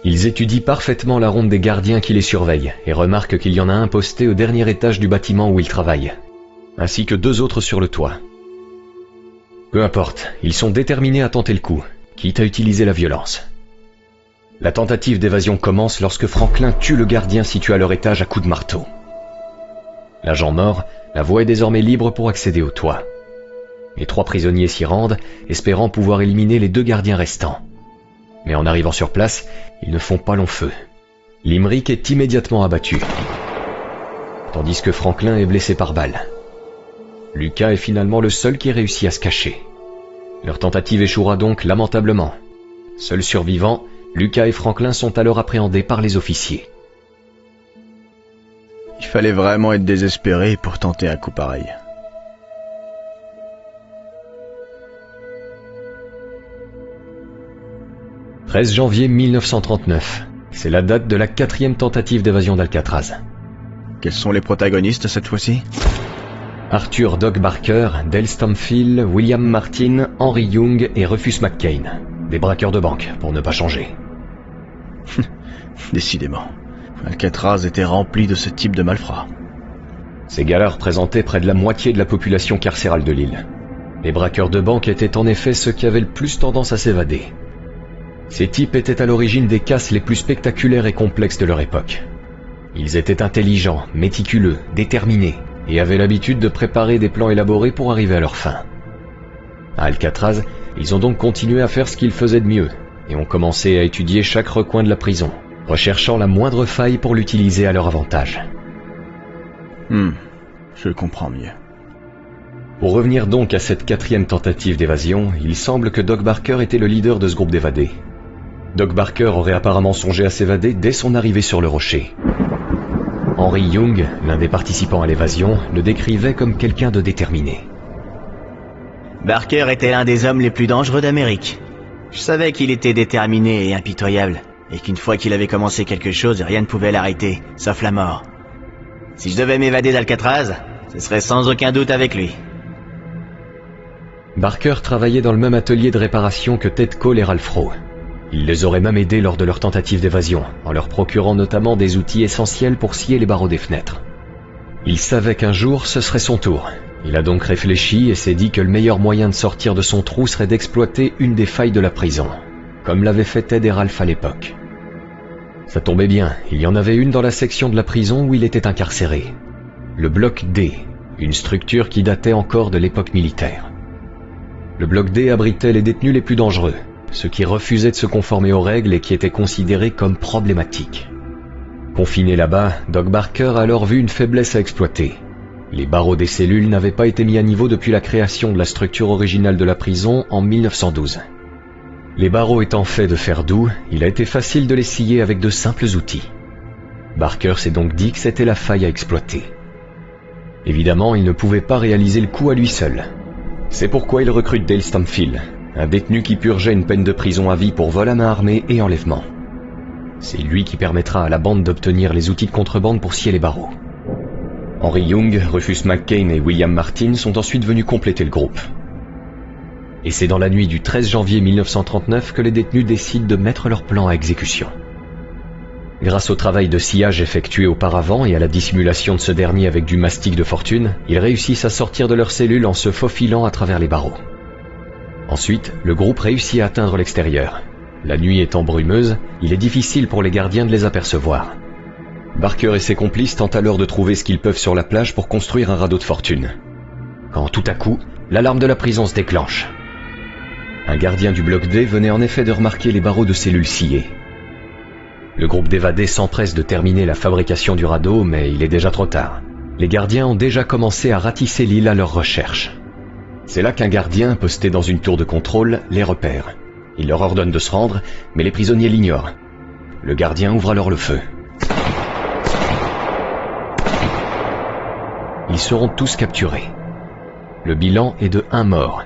Ils étudient parfaitement la ronde des gardiens qui les surveillent et remarquent qu'il y en a un posté au dernier étage du bâtiment où ils travaillent, ainsi que 2 autres sur le toit. Peu importe, ils sont déterminés à tenter le coup, quitte à utiliser la violence. La tentative d'évasion commence lorsque Franklin tue le gardien situé à leur étage à coups de marteau. L'agent mort, la voie est désormais libre pour accéder au toit. Les 3 prisonniers s'y rendent, espérant pouvoir éliminer les 2 gardiens restants. Mais en arrivant sur place, ils ne font pas long feu. Limerick est immédiatement abattu, tandis que Franklin est blessé par balle. Lucas est finalement le seul qui réussit à se cacher. Leur tentative échouera donc lamentablement. Seuls survivants, Lucas et Franklin sont alors appréhendés par les officiers. Il fallait vraiment être désespéré pour tenter un coup pareil. « 13 janvier 1939. C'est la date de la 4e tentative d'évasion d'Alcatraz. Quels sont les protagonistes cette fois-ci ? Arthur Doc Barker, Dale Stamfield, William Martin, Henry Young et Rufus McCain. Des braqueurs de banque, pour ne pas changer. Décidément, Alcatraz était rempli de ce type de malfrats. Ces gars-là représentaient près de la moitié de la population carcérale de l'île. Les braqueurs de banque étaient en effet ceux qui avaient le plus tendance à s'évader. Ces types étaient à l'origine des casses les plus spectaculaires et complexes de leur époque. Ils étaient intelligents, méticuleux, déterminés, et avaient l'habitude de préparer des plans élaborés pour arriver à leur fin. À Alcatraz, ils ont donc continué à faire ce qu'ils faisaient de mieux, et ont commencé à étudier chaque recoin de la prison, recherchant la moindre faille pour l'utiliser à leur avantage. Je comprends mieux. Pour revenir donc à cette 4e tentative d'évasion, il semble que Doc Barker était le leader de ce groupe d'évadés. Doc Barker aurait apparemment songé à s'évader dès son arrivée sur le rocher. Henry Young, l'un des participants à l'évasion, le décrivait comme quelqu'un de déterminé. Barker était l'un des hommes les plus dangereux d'Amérique. Je savais qu'il était déterminé et impitoyable, et qu'une fois qu'il avait commencé quelque chose, rien ne pouvait l'arrêter, sauf la mort. Si je devais m'évader d'Alcatraz, ce serait sans aucun doute avec lui. Barker travaillait dans le même atelier de réparation que Ted Cole et Ralph Rowe. Il les aurait même aidés lors de leur tentative d'évasion, en leur procurant notamment des outils essentiels pour scier les barreaux des fenêtres. Il savait qu'un jour, ce serait son tour. Il a donc réfléchi et s'est dit que le meilleur moyen de sortir de son trou serait d'exploiter une des failles de la prison, comme l'avaient fait Ted et Ralph à l'époque. Ça tombait bien, il y en avait une dans la section de la prison où il était incarcéré. Le bloc D, une structure qui datait encore de l'époque militaire. Le bloc D abritait les détenus les plus dangereux, ceux qui refusaient de se conformer aux règles et qui étaient considérés comme problématiques. Confiné là-bas, Doc Barker a alors vu une faiblesse à exploiter. Les barreaux des cellules n'avaient pas été mis à niveau depuis la création de la structure originale de la prison en 1912. Les barreaux étant faits de fer doux, il a été facile de les scier avec de simples outils. Barker s'est donc dit que c'était la faille à exploiter. Évidemment, il ne pouvait pas réaliser le coup à lui seul. C'est pourquoi il recrute Dale Stamfield, un détenu qui purgeait une peine de prison à vie pour vol à main armée et enlèvement. C'est lui qui permettra à la bande d'obtenir les outils de contrebande pour scier les barreaux. Henry Young, Rufus McCain et William Martin sont ensuite venus compléter le groupe. Et c'est dans la nuit du 13 janvier 1939 que les détenus décident de mettre leur plan à exécution. Grâce au travail de sciage effectué auparavant et à la dissimulation de ce dernier avec du mastic de fortune, ils réussissent à sortir de leur cellule en se faufilant à travers les barreaux. Ensuite, le groupe réussit à atteindre l'extérieur. La nuit étant brumeuse, il est difficile pour les gardiens de les apercevoir. Barker et ses complices tentent alors de trouver ce qu'ils peuvent sur la plage pour construire un radeau de fortune. Quand tout à coup, l'alarme de la prison se déclenche. Un gardien du bloc D venait en effet de remarquer les barreaux de cellules sciés. Le groupe d'évadés s'empresse de terminer la fabrication du radeau, mais il est déjà trop tard. Les gardiens ont déjà commencé à ratisser l'île à leur recherche. C'est là qu'un gardien, posté dans une tour de contrôle, les repère. Il leur ordonne de se rendre, mais les prisonniers l'ignorent. Le gardien ouvre alors le feu. Ils seront tous capturés. Le bilan est de 1 mort,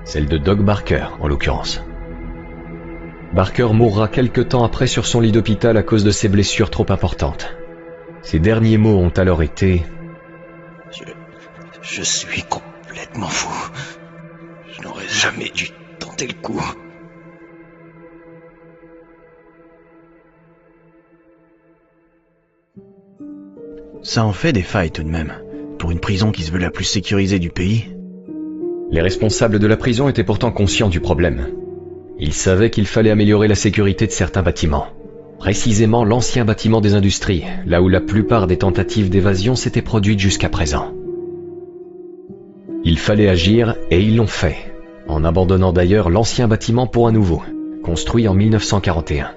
celle de Doc Barker en l'occurrence. Barker mourra quelque temps après sur son lit d'hôpital à cause de ses blessures trop importantes. Ses derniers mots ont alors été « Je suis complètement fou. Je n'aurais jamais dû tenter le coup. » Ça en fait des failles tout de même, pour une prison qui se veut la plus sécurisée du pays. Les responsables de la prison étaient pourtant conscients du problème. Ils savaient qu'il fallait améliorer la sécurité de certains bâtiments. Précisément l'ancien bâtiment des industries, là où la plupart des tentatives d'évasion s'étaient produites jusqu'à présent. Il fallait agir et ils l'ont fait, en abandonnant d'ailleurs l'ancien bâtiment pour un nouveau, construit en 1941.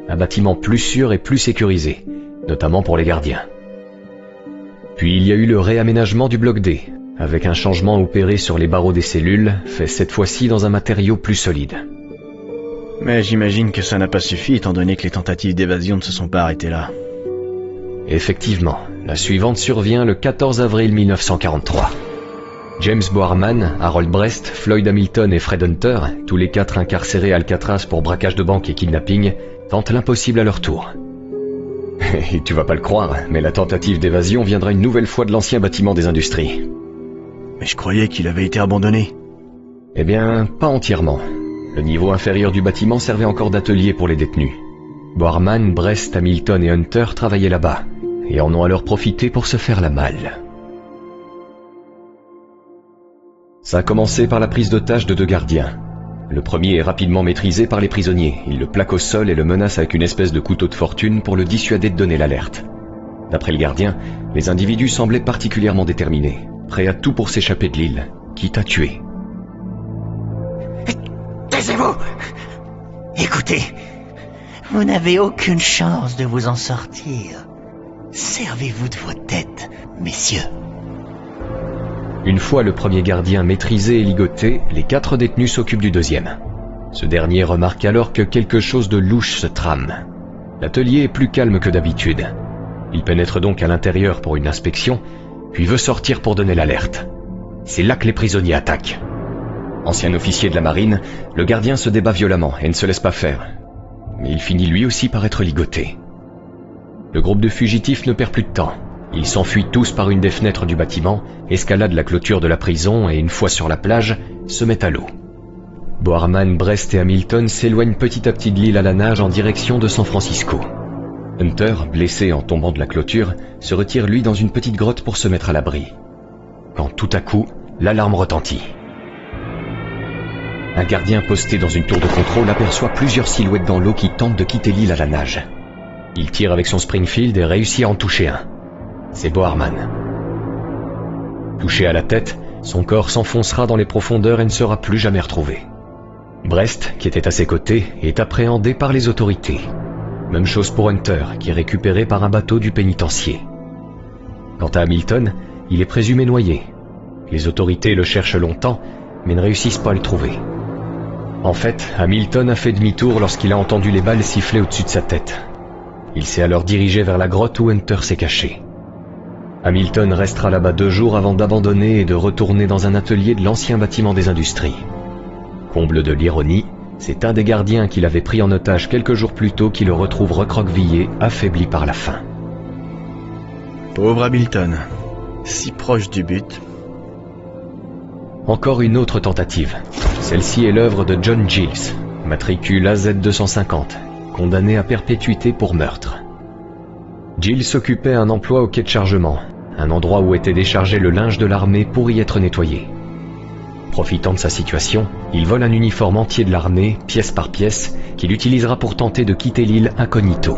Un bâtiment plus sûr et plus sécurisé, notamment pour les gardiens. Puis il y a eu le réaménagement du bloc D, avec un changement opéré sur les barreaux des cellules, fait cette fois-ci dans un matériau plus solide. Mais j'imagine que ça n'a pas suffi étant donné que les tentatives d'évasion ne se sont pas arrêtées là. Effectivement, la suivante survient le 14 avril 1943. James Bowerman, Harold Brest, Floyd Hamilton et Fred Hunter, tous les 4 incarcérés à Alcatraz pour braquage de banque et kidnapping, tentent l'impossible à leur tour. Et tu vas pas le croire, mais la tentative d'évasion viendra une nouvelle fois de l'ancien bâtiment des industries. Mais je croyais qu'il avait été abandonné. Eh bien, pas entièrement. Le niveau inférieur du bâtiment servait encore d'atelier pour les détenus. Bowerman, Brest, Hamilton et Hunter travaillaient là-bas, et en ont alors profité pour se faire la malle. Ça a commencé par la prise d'otage de 2 gardiens. Le premier est rapidement maîtrisé par les prisonniers. Il le plaque au sol et le menace avec une espèce de couteau de fortune pour le dissuader de donner l'alerte. D'après le gardien, les individus semblaient particulièrement déterminés, prêts à tout pour s'échapper de l'île, quitte à tuer. Taisez-vous! Écoutez, vous n'avez aucune chance de vous en sortir. Servez-vous de vos têtes, messieurs. Une fois le premier gardien maîtrisé et ligoté, les 4 détenus s'occupent du deuxième. Ce dernier remarque alors que quelque chose de louche se trame. L'atelier est plus calme que d'habitude. Il pénètre donc à l'intérieur pour une inspection, puis veut sortir pour donner l'alerte. C'est là que les prisonniers attaquent. Ancien officier de la marine, le gardien se débat violemment et ne se laisse pas faire. Mais il finit lui aussi par être ligoté. Le groupe de fugitifs ne perd plus de temps. Ils s'enfuient tous par une des fenêtres du bâtiment, escaladent la clôture de la prison et une fois sur la plage, se mettent à l'eau. Boharman, Brest et Hamilton s'éloignent petit à petit de l'île à la nage en direction de San Francisco. Hunter, blessé en tombant de la clôture, se retire lui dans une petite grotte pour se mettre à l'abri. Quand tout à coup, l'alarme retentit. Un gardien posté dans une tour de contrôle aperçoit plusieurs silhouettes dans l'eau qui tentent de quitter l'île à la nage. Il tire avec son Springfield et réussit à en toucher un. C'est Boharman. Touché à la tête, son corps s'enfoncera dans les profondeurs et ne sera plus jamais retrouvé. Brest, qui était à ses côtés, est appréhendé par les autorités. Même chose pour Hunter, qui est récupéré par un bateau du pénitencier. Quant à Hamilton, il est présumé noyé. Les autorités le cherchent longtemps, mais ne réussissent pas à le trouver. En fait, Hamilton a fait demi-tour lorsqu'il a entendu les balles siffler au-dessus de sa tête. Il s'est alors dirigé vers la grotte où Hunter s'est caché. Hamilton restera là-bas 2 jours avant d'abandonner et de retourner dans un atelier de l'ancien bâtiment des industries. Comble de l'ironie, c'est un des gardiens qu'il avait pris en otage quelques jours plus tôt qui le retrouve recroquevillé, affaibli par la faim. Pauvre Hamilton, si proche du but. Encore une autre tentative. Celle-ci est l'œuvre de John Giles, matricule AZ250, condamné à perpétuité pour meurtre. Giles occupait un emploi au quai de chargement, un endroit où était déchargé le linge de l'armée pour y être nettoyé. Profitant de sa situation, il vole un uniforme entier de l'armée, pièce par pièce, qu'il utilisera pour tenter de quitter l'île incognito.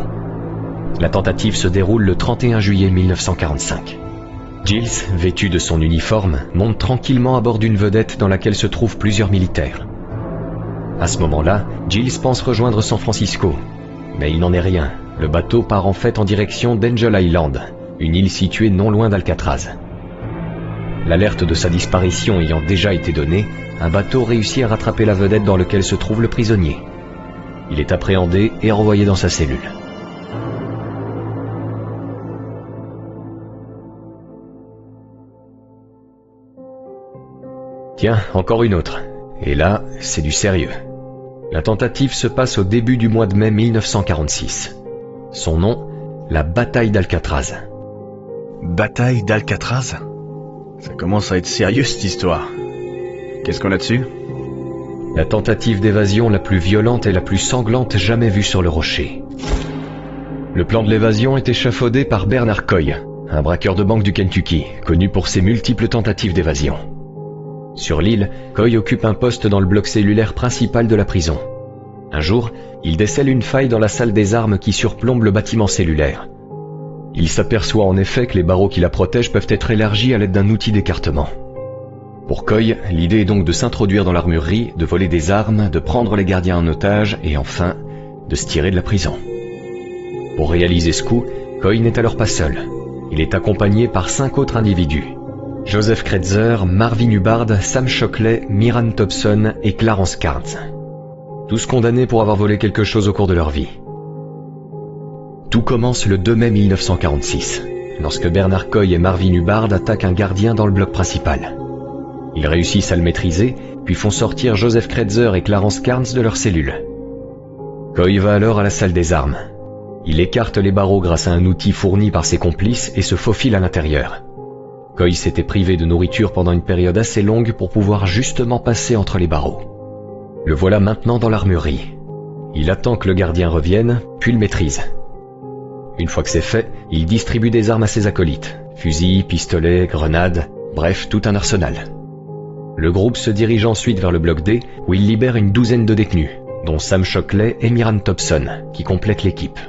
La tentative se déroule le 31 juillet 1945. Giles, vêtu de son uniforme, monte tranquillement à bord d'une vedette dans laquelle se trouvent plusieurs militaires. À ce moment-là, Giles pense rejoindre San Francisco, mais il n'en est rien. Le bateau part en fait en direction d'Angel Island, une île située non loin d'Alcatraz. L'alerte de sa disparition ayant déjà été donnée, un bateau réussit à rattraper la vedette dans lequel se trouve le prisonnier. Il est appréhendé et renvoyé dans sa cellule. Tiens, encore une autre. Et là, c'est du sérieux. La tentative se passe au début du mois de mai 1946. Son nom, la bataille d'Alcatraz. Bataille d'Alcatraz? Ça commence à être sérieux cette histoire. Qu'est-ce qu'on a dessus? La tentative d'évasion la plus violente et la plus sanglante jamais vue sur le rocher. Le plan de l'évasion est échafaudé par Bernard Coy, un braqueur de banque du Kentucky, connu pour ses multiples tentatives d'évasion. Sur l'île, Coy occupe un poste dans le bloc cellulaire principal de la prison. Un jour, il décèle une faille dans la salle des armes qui surplombe le bâtiment cellulaire. Il s'aperçoit en effet que les barreaux qui la protègent peuvent être élargis à l'aide d'un outil d'écartement. Pour Coy, l'idée est donc de s'introduire dans l'armurerie, de voler des armes, de prendre les gardiens en otage et enfin, de se tirer de la prison. Pour réaliser ce coup, Coy n'est alors pas seul. Il est accompagné par 5 autres individus. Joseph Kretzer, Marvin Hubbard, Sam Shockley, Miran Thompson et Clarence Carnes. Tous condamnés pour avoir volé quelque chose au cours de leur vie. Tout commence le 2 mai 1946, lorsque Bernard Coy et Marvin Hubbard attaquent un gardien dans le bloc principal. Ils réussissent à le maîtriser, puis font sortir Joseph Kretzer et Clarence Carnes de leur cellule. Coy va alors à la salle des armes. Il écarte les barreaux grâce à un outil fourni par ses complices et se faufile à l'intérieur. Coy s'était privé de nourriture pendant une période assez longue pour pouvoir justement passer entre les barreaux. Le voilà maintenant dans l'armurerie. Il attend que le gardien revienne, puis le maîtrise. Une fois que c'est fait, il distribue des armes à ses acolytes. Fusils, pistolets, grenades, bref, tout un arsenal. Le groupe se dirige ensuite vers le bloc D, où il libère une 12aine de détenus, dont Sam Shockley et Miran Thompson, qui complètent l'équipe.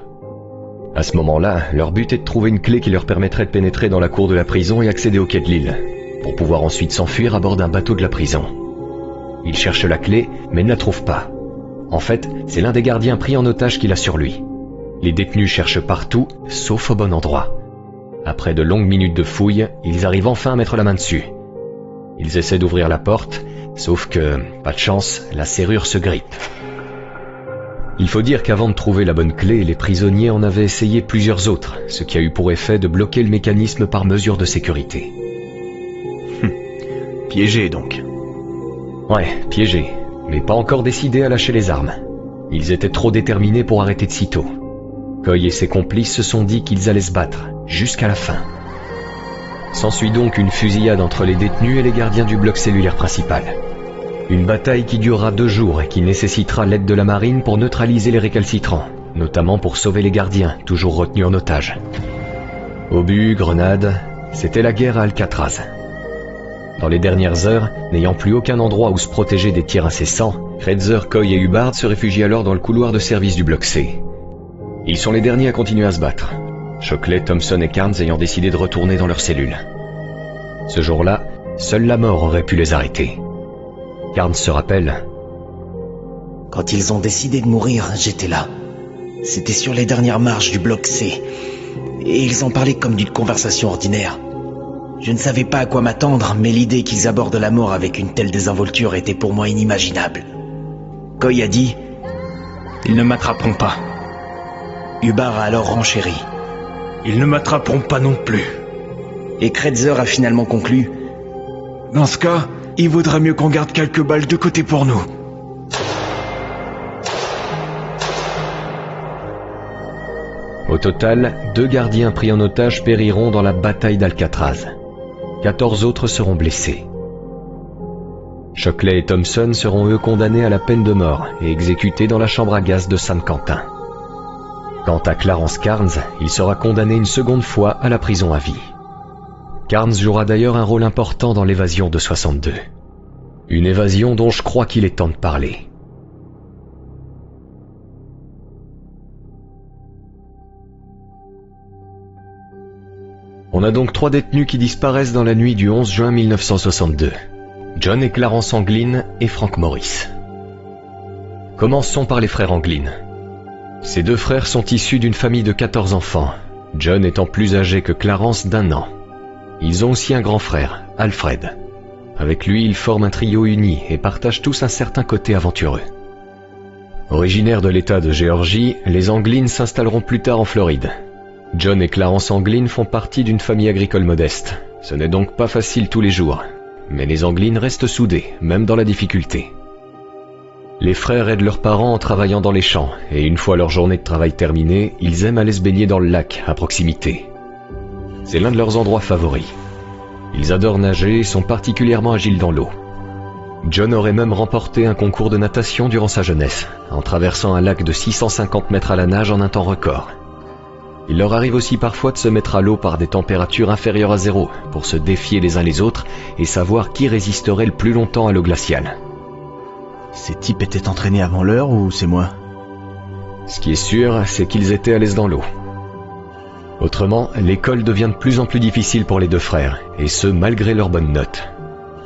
À ce moment-là, leur but est de trouver une clé qui leur permettrait de pénétrer dans la cour de la prison et accéder au quai de l'île, pour pouvoir ensuite s'enfuir à bord d'un bateau de la prison. Ils cherchent la clé, mais ne la trouvent pas. En fait, c'est l'un des gardiens pris en otage qui l'a sur lui. Les détenus cherchent partout, sauf au bon endroit. Après de longues minutes de fouilles, ils arrivent enfin à mettre la main dessus. Ils essaient d'ouvrir la porte, sauf que, pas de chance, la serrure se grippe. Il faut dire qu'avant de trouver la bonne clé, les prisonniers en avaient essayé plusieurs autres, ce qui a eu pour effet de bloquer le mécanisme par mesure de sécurité. Piégé donc. Ouais, piégés, mais pas encore décidés à lâcher les armes. Ils étaient trop déterminés pour arrêter de sitôt. Coy et ses complices se sont dit qu'ils allaient se battre, jusqu'à la fin. S'ensuit donc une fusillade entre les détenus et les gardiens du bloc cellulaire principal. Une bataille qui durera 2 jours et qui nécessitera l'aide de la marine pour neutraliser les récalcitrants, notamment pour sauver les gardiens, toujours retenus en otage. Obus, grenades, c'était la guerre à Alcatraz. Dans les dernières heures, n'ayant plus aucun endroit où se protéger des tirs incessants, Kretzer, Coy et Hubbard se réfugient alors dans le couloir de service du bloc C. Ils sont les derniers à continuer à se battre, Shockley, Thompson et Carnes ayant décidé de retourner dans leurs cellules. Ce jour-là, seule la mort aurait pu les arrêter. Carnes se rappelle. Quand ils ont décidé de mourir, j'étais là. C'était sur les dernières marches du bloc C. Et ils en parlaient comme d'une conversation ordinaire. Je ne savais pas à quoi m'attendre, mais l'idée qu'ils abordent la mort avec une telle désinvolture était pour moi inimaginable. Coy a dit « Ils ne m'attraperont pas ». Hubbard a alors renchéri. « Ils ne m'attraperont pas non plus ». Et Kretzer a finalement conclu « Dans ce cas, il vaudra mieux qu'on garde quelques balles de côté pour nous. » Au total, 2 gardiens pris en otage périront dans la bataille d'Alcatraz. 14 autres seront blessés. Shockley et Thompson seront eux condamnés à la peine de mort et exécutés dans la chambre à gaz de San Quentin. Quant à Clarence Carnes, il sera condamné une seconde fois à la prison à vie. Carnes jouera d'ailleurs un rôle important dans l'évasion de 62. Une évasion dont je crois qu'il est temps de parler. On a donc 3 détenus qui disparaissent dans la nuit du 11 juin 1962. John et Clarence Anglin et Frank Morris. Commençons par les frères Anglin. Ces 2 frères sont issus d'une famille de 14 enfants, John étant plus âgé que Clarence d'1 an. Ils ont aussi un grand frère, Alfred. Avec lui, ils forment un trio uni et partagent tous un certain côté aventureux. Originaires de l'État de Géorgie, les Anglin s'installeront plus tard en Floride. John et Clarence Anglin font partie d'une famille agricole modeste. Ce n'est donc pas facile tous les jours, mais les Anglin restent soudés, même dans la difficulté. Les frères aident leurs parents en travaillant dans les champs, et une fois leur journée de travail terminée, ils aiment aller se baigner dans le lac, à proximité. C'est l'un de leurs endroits favoris. Ils adorent nager et sont particulièrement agiles dans l'eau. John aurait même remporté un concours de natation durant sa jeunesse, en traversant un lac de 650 mètres à la nage en un temps record. Il leur arrive aussi parfois de se mettre à l'eau par des températures inférieures à 0 pour se défier les uns les autres et savoir qui résisterait le plus longtemps à l'eau glaciale. Ces types étaient entraînés avant l'heure ou c'est moi? Ce qui est sûr, c'est qu'ils étaient à l'aise dans l'eau. Autrement, l'école devient de plus en plus difficile pour les 2 frères, et ce malgré leurs bonnes notes.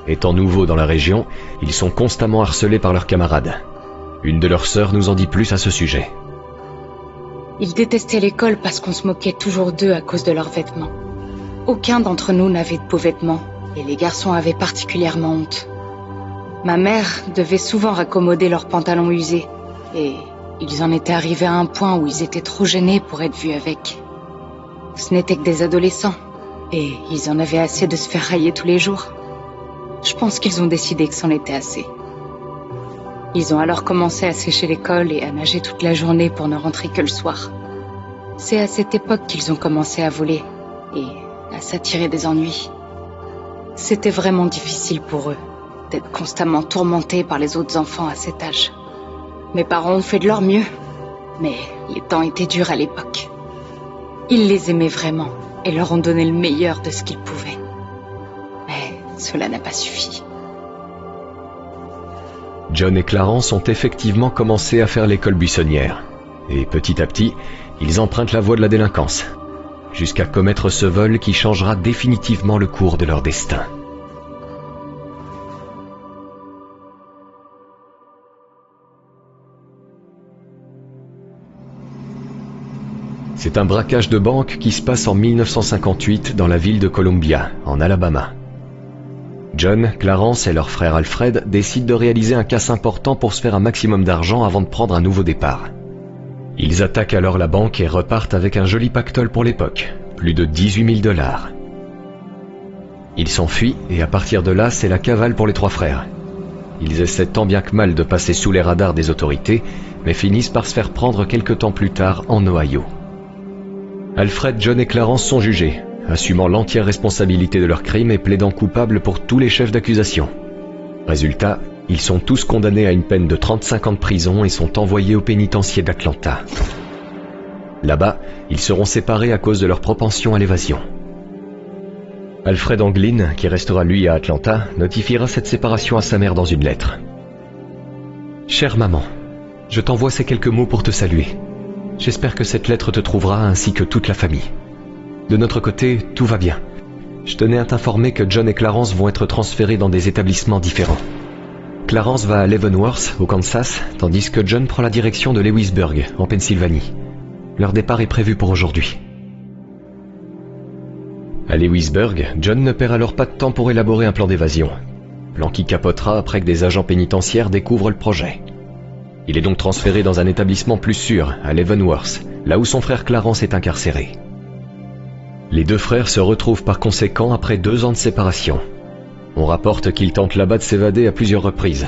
Étant nouveaux dans la région, ils sont constamment harcelés par leurs camarades. Une de leurs sœurs nous en dit plus à ce sujet. Ils détestaient l'école parce qu'on se moquait toujours d'eux à cause de leurs vêtements. Aucun d'entre nous n'avait de beaux vêtements, et les garçons avaient particulièrement honte. Ma mère devait souvent raccommoder leurs pantalons usés, et ils en étaient arrivés à un point où ils étaient trop gênés pour être vus avec. Ce n'étaient que des adolescents, et ils en avaient assez de se faire railler tous les jours. Je pense qu'ils ont décidé que c'en était assez. Ils ont alors commencé à sécher l'école et à nager toute la journée pour ne rentrer que le soir. C'est à cette époque qu'ils ont commencé à voler et à s'attirer des ennuis. C'était vraiment difficile pour eux d'être constamment tourmentés par les autres enfants à cet âge. Mes parents ont fait de leur mieux, mais les temps étaient durs à l'époque. Ils les aimaient vraiment et leur ont donné le meilleur de ce qu'ils pouvaient. Mais cela n'a pas suffi. John et Clarence ont effectivement commencé à faire l'école buissonnière. Et petit à petit, ils empruntent la voie de la délinquance, jusqu'à commettre ce vol qui changera définitivement le cours de leur destin. C'est un braquage de banque qui se passe en 1958 dans la ville de Columbia, en Alabama. John, Clarence et leur frère Alfred décident de réaliser un casse important pour se faire un maximum d'argent avant de prendre un nouveau départ. Ils attaquent alors la banque et repartent avec un joli pactole pour l'époque, plus de 18 000 $. Ils s'enfuient et à partir de là, c'est la cavale pour les trois frères. Ils essaient tant bien que mal de passer sous les radars des autorités, mais finissent par se faire prendre quelque temps plus tard en Ohio. Alfred, John et Clarence sont jugés, assumant l'entière responsabilité de leurs crimes et plaidant coupables pour tous les chefs d'accusation. Résultat, ils sont tous condamnés à une peine de 35 ans de prison et sont envoyés au pénitencier d'Atlanta. Là-bas, ils seront séparés à cause de leur propension à l'évasion. Alfred Anglin, qui restera lui à Atlanta, notifiera cette séparation à sa mère dans une lettre. « Chère maman, je t'envoie ces quelques mots pour te saluer. J'espère que cette lettre te trouvera ainsi que toute la famille. De notre côté, tout va bien. Je tenais à t'informer que John et Clarence vont être transférés dans des établissements différents. Clarence va à Leavenworth, au Kansas, tandis que John prend la direction de Lewisburg, en Pennsylvanie. Leur départ est prévu pour aujourd'hui. » À Lewisburg, John ne perd alors pas de temps pour élaborer un plan d'évasion. Plan qui capotera après que des agents pénitentiaires découvrent le projet. Il est donc transféré dans un établissement plus sûr, à Leavenworth, là où son frère Clarence est incarcéré. Les deux frères se retrouvent par conséquent après 2 ans de séparation. On rapporte qu'ils tentent là-bas de s'évader à plusieurs reprises.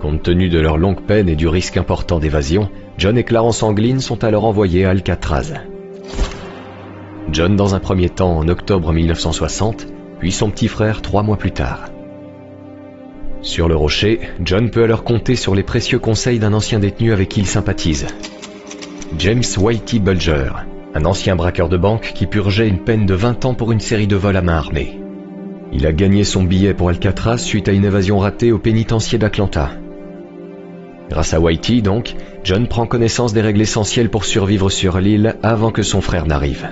Compte tenu de leur longue peine et du risque important d'évasion, John et Clarence Anglin sont alors envoyés à Alcatraz. John dans un premier temps en octobre 1960, puis son petit frère 3 mois plus tard. Sur le rocher, John peut alors compter sur les précieux conseils d'un ancien détenu avec qui il sympathise. James Whitey Bulger, un ancien braqueur de banque qui purgeait une peine de 20 ans pour une série de vols à main armée. Il a gagné son billet pour Alcatraz suite à une évasion ratée au pénitencier d'Atlanta. Grâce à Whitey, donc, John prend connaissance des règles essentielles pour survivre sur l'île avant que son frère n'arrive.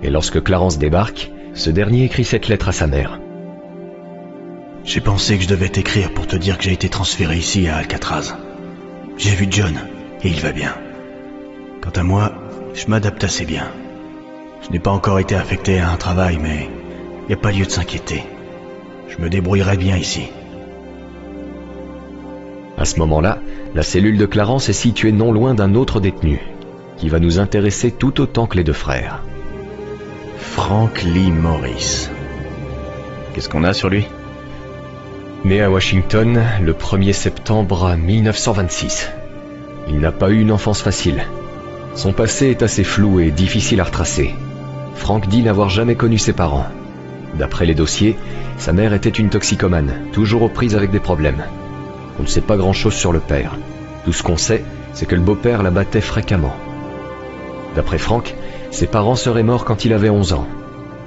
Et lorsque Clarence débarque, ce dernier écrit cette lettre à sa mère. « J'ai pensé que je devais t'écrire pour te dire que j'ai été transféré ici à Alcatraz. J'ai vu John, et il va bien. Quant à moi, je m'adapte assez bien. Je n'ai pas encore été affecté à un travail, mais il n'y a pas lieu de s'inquiéter. Je me débrouillerai bien ici. » À ce moment-là, la cellule de Clarence est située non loin d'un autre détenu, qui va nous intéresser tout autant que les deux frères. Frank Lee Morris. Qu'est-ce qu'on a sur lui? Né à Washington le 1er septembre 1926. Il n'a pas eu une enfance facile. Son passé est assez flou et difficile à retracer. Frank dit n'avoir jamais connu ses parents. D'après les dossiers, sa mère était une toxicomane, toujours aux prises avec des problèmes. On ne sait pas grand-chose sur le père. Tout ce qu'on sait, c'est que le beau-père la battait fréquemment. D'après Frank, ses parents seraient morts quand il avait 11 ans.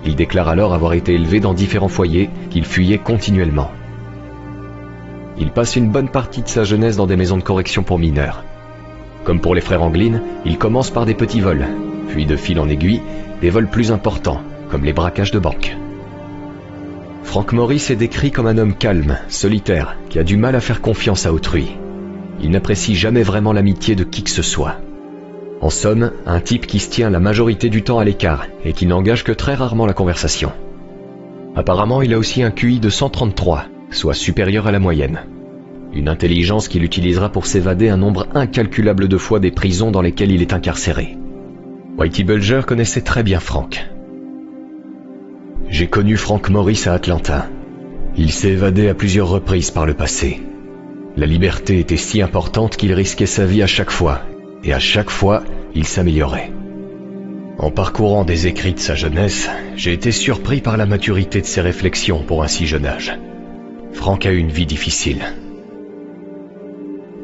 Il déclare alors avoir été élevé dans différents foyers qu'il fuyait continuellement. Il passe une bonne partie de sa jeunesse dans des maisons de correction pour mineurs. Comme pour les frères Anglin, il commence par des petits vols, puis de fil en aiguille, des vols plus importants, comme les braquages de banque. Frank Morris est décrit comme un homme calme, solitaire, qui a du mal à faire confiance à autrui. Il n'apprécie jamais vraiment l'amitié de qui que ce soit. En somme, un type qui se tient la majorité du temps à l'écart et qui n'engage que très rarement la conversation. Apparemment, il a aussi un QI de 133, soit supérieur à la moyenne. Une intelligence qu'il utilisera pour s'évader un nombre incalculable de fois des prisons dans lesquelles il est incarcéré. Whitey Bulger connaissait très bien Frank. « J'ai connu Frank Morris à Atlanta. Il s'est évadé à plusieurs reprises par le passé. La liberté était si importante qu'il risquait sa vie à chaque fois, et à chaque fois, il s'améliorait. En parcourant des écrits de sa jeunesse, j'ai été surpris par la maturité de ses réflexions pour un si jeune âge. Frank a eu une vie difficile. »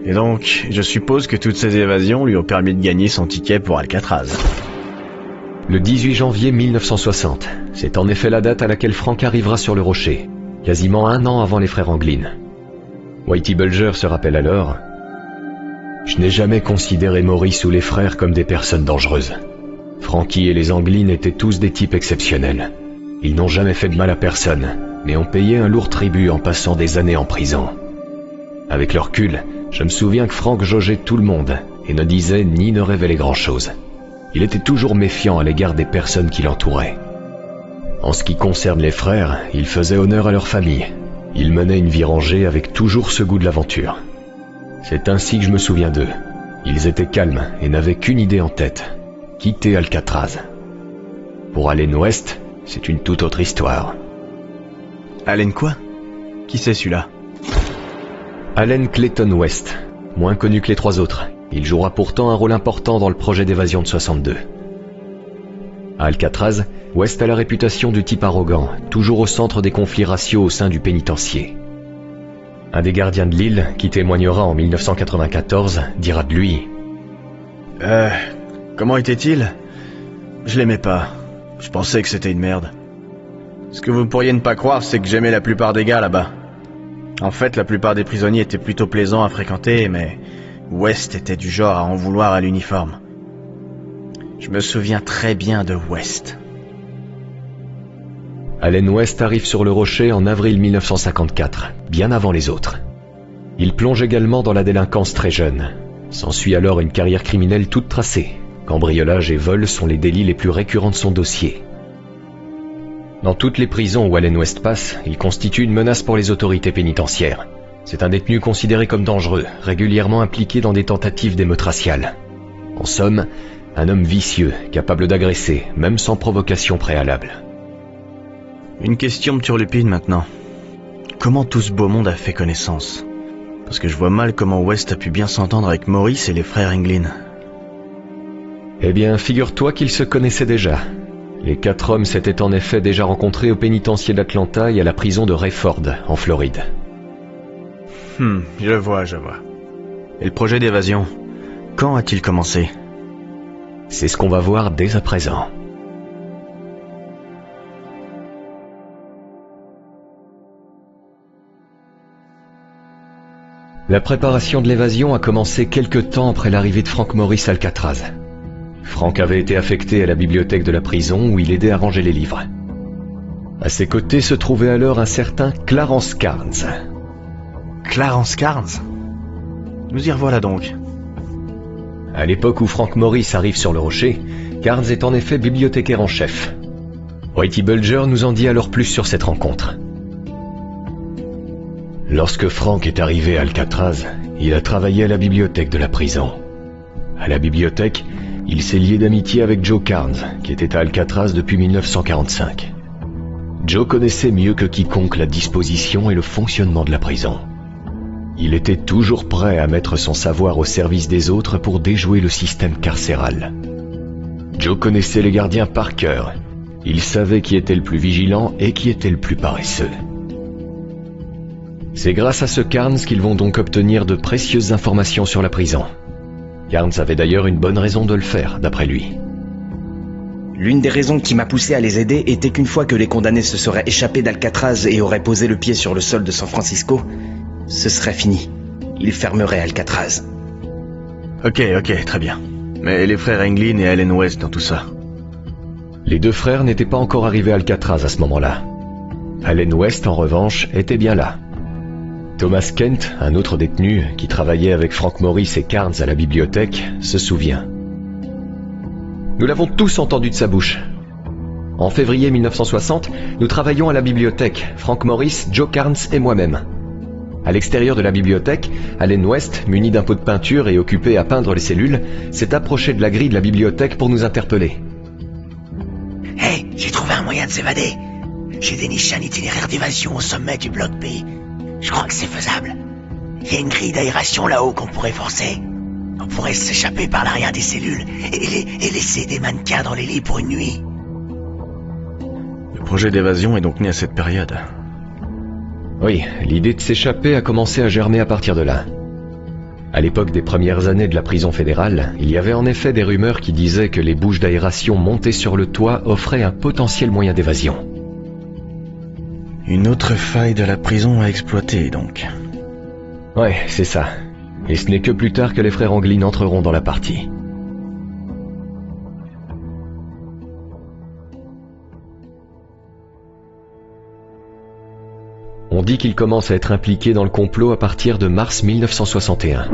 Et donc, je suppose que toutes ces évasions lui ont permis de gagner son ticket pour Alcatraz. Le 18 janvier 1960, c'est en effet la date à laquelle Frank arrivera sur le rocher, quasiment 1 an avant les frères Anglin. Whitey Bulger se rappelle alors: « Je n'ai jamais considéré Maurice ou les frères comme des personnes dangereuses. Frankie et les Anglin étaient tous des types exceptionnels. Ils n'ont jamais fait de mal à personne, mais ont payé un lourd tribut en passant des années en prison. Avec le recul, je me souviens que Frank jaugeait tout le monde et ne disait ni ne révélait grand-chose. Il était toujours méfiant à l'égard des personnes qui l'entouraient. En ce qui concerne les frères, il faisait honneur à leur famille. Ils menaient une vie rangée avec toujours ce goût de l'aventure. C'est ainsi que je me souviens d'eux. Ils étaient calmes et n'avaient qu'une idée en tête, quitter Alcatraz. Pour Allen West, c'est une toute autre histoire. Allen quoi? Qui c'est celui-là? Allen Clayton West, moins connu que les trois autres. Il jouera pourtant un rôle important dans le projet d'évasion de 62. À Alcatraz, West a la réputation du type arrogant, toujours au centre des conflits raciaux au sein du pénitencier. Un des gardiens de l'île, qui témoignera en 1994, dira de lui « Comment était-il? Je l'aimais pas. Je pensais que c'était une merde. Ce que vous pourriez ne pas croire, c'est que j'aimais la plupart des gars là-bas. En fait, la plupart des prisonniers étaient plutôt plaisants à fréquenter, mais West était du genre à en vouloir à l'uniforme. Je me souviens très bien de West. » Allen West arrive sur le rocher en avril 1954, bien avant les autres. Il plonge également dans la délinquance très jeune. S'ensuit alors une carrière criminelle toute tracée. Cambriolage et vol sont les délits les plus récurrents de son dossier. Dans toutes les prisons où Allen West passe, il constitue une menace pour les autorités pénitentiaires. C'est un détenu considéré comme dangereux, régulièrement impliqué dans des tentatives d'émeutes raciales. En somme, un homme vicieux, capable d'agresser, même sans provocation préalable. Une question me turlupine maintenant. Comment tout ce beau monde a fait connaissance? Parce que je vois mal comment West a pu bien s'entendre avec Maurice et les frères Englin. Eh bien, figure-toi qu'ils se connaissaient déjà. Les 4 hommes s'étaient en effet déjà rencontrés au pénitencier d'Atlanta et à la prison de Rayford, en Floride. Je vois. Et le projet d'évasion, quand a-t-il commencé? C'est ce qu'on va voir dès à présent. La préparation de l'évasion a commencé quelque temps après l'arrivée de Frank Morris à Alcatraz. Frank avait été affecté à la bibliothèque de la prison où il aidait à ranger les livres. À ses côtés se trouvait alors un certain Clarence Carnes. Clarence Carnes? Nous y revoilà donc. À l'époque où Frank Morris arrive sur le rocher, Carnes est en effet bibliothécaire en chef. Whitey Bulger nous en dit alors plus sur cette rencontre. Lorsque Frank est arrivé à Alcatraz, il a travaillé à la bibliothèque de la prison. À la bibliothèque, il s'est lié d'amitié avec Joe Carnes, qui était à Alcatraz depuis 1945. Joe connaissait mieux que quiconque la disposition et le fonctionnement de la prison. Il était toujours prêt à mettre son savoir au service des autres pour déjouer le système carcéral. Joe connaissait les gardiens par cœur. Il savait qui était le plus vigilant et qui était le plus paresseux. C'est grâce à ce Carnes qu'ils vont donc obtenir de précieuses informations sur la prison. Carnes avait d'ailleurs une bonne raison de le faire, d'après lui. L'une des raisons qui m'a poussé à les aider était qu'une fois que les condamnés se seraient échappés d'Alcatraz et auraient posé le pied sur le sol de San Francisco, ce serait fini. Ils fermeraient Alcatraz. Ok, très bien. Mais les frères Englin et Allen West dans tout ça? Les 2 frères n'étaient pas encore arrivés à Alcatraz à ce moment-là. Allen West, en revanche, était bien là. Thomas Kent, un autre détenu qui travaillait avec Frank Morris et Carnes à la bibliothèque, se souvient. Nous l'avons tous entendu de sa bouche. En février 1960, nous travaillions à la bibliothèque, Frank Morris, Joe Carnes et moi-même. À l'extérieur de la bibliothèque, Allen West, muni d'un pot de peinture et occupé à peindre les cellules, s'est approché de la grille de la bibliothèque pour nous interpeller. « Hey, j'ai trouvé un moyen de s'évader. J'ai déniché un itinéraire d'évasion au sommet du bloc B. Je crois que c'est faisable. Il y a une grille d'aération là-haut qu'on pourrait forcer. On pourrait s'échapper par l'arrière des cellules et laisser des mannequins dans les lits pour une nuit. » Le projet d'évasion est donc né à cette période. Oui, l'idée de s'échapper a commencé à germer à partir de là. À l'époque des premières années de la prison fédérale, il y avait en effet des rumeurs qui disaient que les bouches d'aération montées sur le toit offraient un potentiel moyen d'évasion. Une autre faille de la prison à exploiter, donc. Ouais, c'est ça. Et ce n'est que plus tard que les frères Englin entreront dans la partie. On dit qu'il commence à être impliqué dans le complot à partir de mars 1961.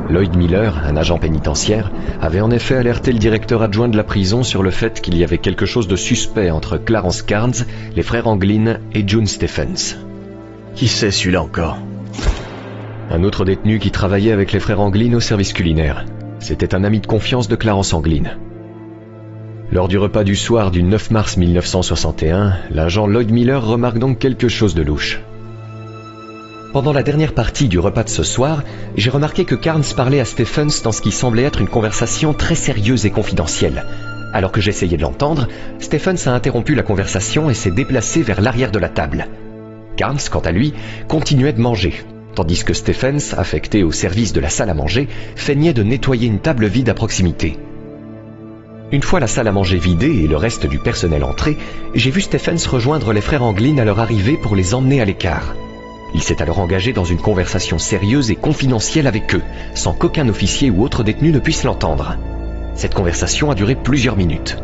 Lloyd Miller, un agent pénitentiaire, avait en effet alerté le directeur adjoint de la prison sur le fait qu'il y avait quelque chose de suspect entre Clarence Carnes, les frères Englin et June Stephens. Qui c'est celui-là encore? Un autre détenu qui travaillait avec les frères Anglin au service culinaire. C'était un ami de confiance de Clarence Anglin. Lors du repas du soir du 9 mars 1961, l'agent Lloyd Miller remarque donc quelque chose de louche. Pendant la dernière partie du repas de ce soir, j'ai remarqué que Carnes parlait à Stephens dans ce qui semblait être une conversation très sérieuse et confidentielle. Alors que j'essayais de l'entendre, Stephens a interrompu la conversation et s'est déplacé vers l'arrière de la table. Carnes, quant à lui, continuait de manger, tandis que Stephens, affecté au service de la salle à manger, feignait de nettoyer une table vide à proximité. Une fois la salle à manger vidée et le reste du personnel entré, j'ai vu Stephens rejoindre les frères Anglin à leur arrivée pour les emmener à l'écart. Il s'est alors engagé dans une conversation sérieuse et confidentielle avec eux, sans qu'aucun officier ou autre détenu ne puisse l'entendre. Cette conversation a duré plusieurs minutes.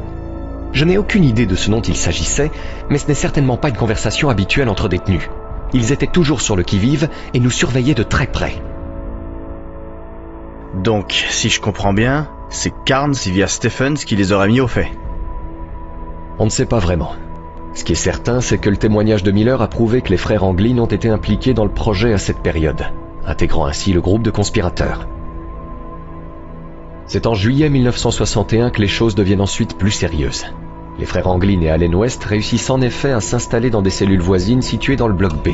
Je n'ai aucune idée de ce dont il s'agissait, mais ce n'est certainement pas une conversation habituelle entre détenus. Ils étaient toujours sur le qui-vive et nous surveillaient de très près. Donc, si je comprends bien, c'est Carnes via Stephens qui les aura mis au fait. On ne sait pas vraiment. Ce qui est certain, c'est que le témoignage de Miller a prouvé que les frères Anglin ont été impliqués dans le projet à cette période, intégrant ainsi le groupe de conspirateurs. C'est en juillet 1961 que les choses deviennent ensuite plus sérieuses. Les frères Anglin et Allen West réussissent en effet à s'installer dans des cellules voisines situées dans le bloc B.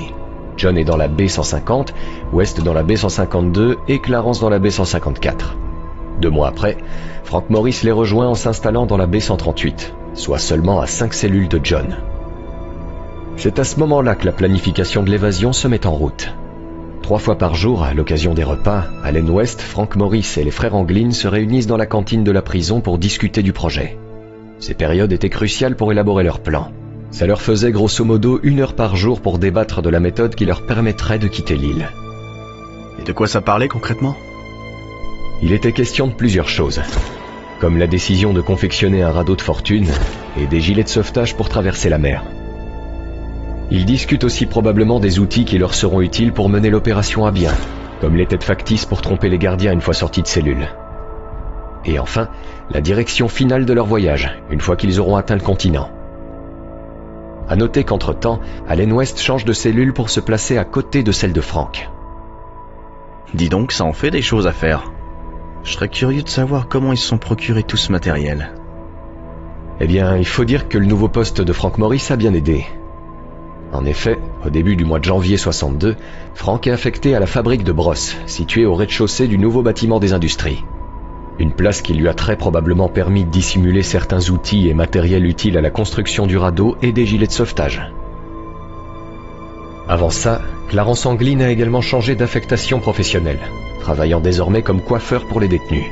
John est dans la B150, West dans la B152 et Clarence dans la B154. 2 mois après, Frank Morris les rejoint en s'installant dans la B138, soit seulement à 5 cellules de John. C'est à ce moment-là que la planification de l'évasion se met en route. 3 fois par jour, à l'occasion des repas, Allen West, Frank Morris et les frères Anglin se réunissent dans la cantine de la prison pour discuter du projet. Ces périodes étaient cruciales pour élaborer leur plan. Ça leur faisait grosso modo 1 heure par jour pour débattre de la méthode qui leur permettrait de quitter l'île. Et de quoi ça parlait concrètement? Il était question de plusieurs choses, comme la décision de confectionner un radeau de fortune et des gilets de sauvetage pour traverser la mer. Ils discutent aussi probablement des outils qui leur seront utiles pour mener l'opération à bien, comme les têtes factices pour tromper les gardiens une fois sortis de cellule. Et enfin, la direction finale de leur voyage, une fois qu'ils auront atteint le continent. À noter qu'entre-temps, Allen West change de cellule pour se placer à côté de celle de Frank. Dis donc, ça en fait des choses à faire. Je serais curieux de savoir comment ils se sont procurés tout ce matériel. Eh bien, il faut dire que le nouveau poste de Frank Morris a bien aidé. En effet, au début du mois de janvier 62, Frank est affecté à la fabrique de brosses, située au rez-de-chaussée du nouveau bâtiment des industries. Une place qui lui a très probablement permis de dissimuler certains outils et matériels utiles à la construction du radeau et des gilets de sauvetage. Avant ça, Clarence Anglin a également changé d'affectation professionnelle, travaillant désormais comme coiffeur pour les détenus.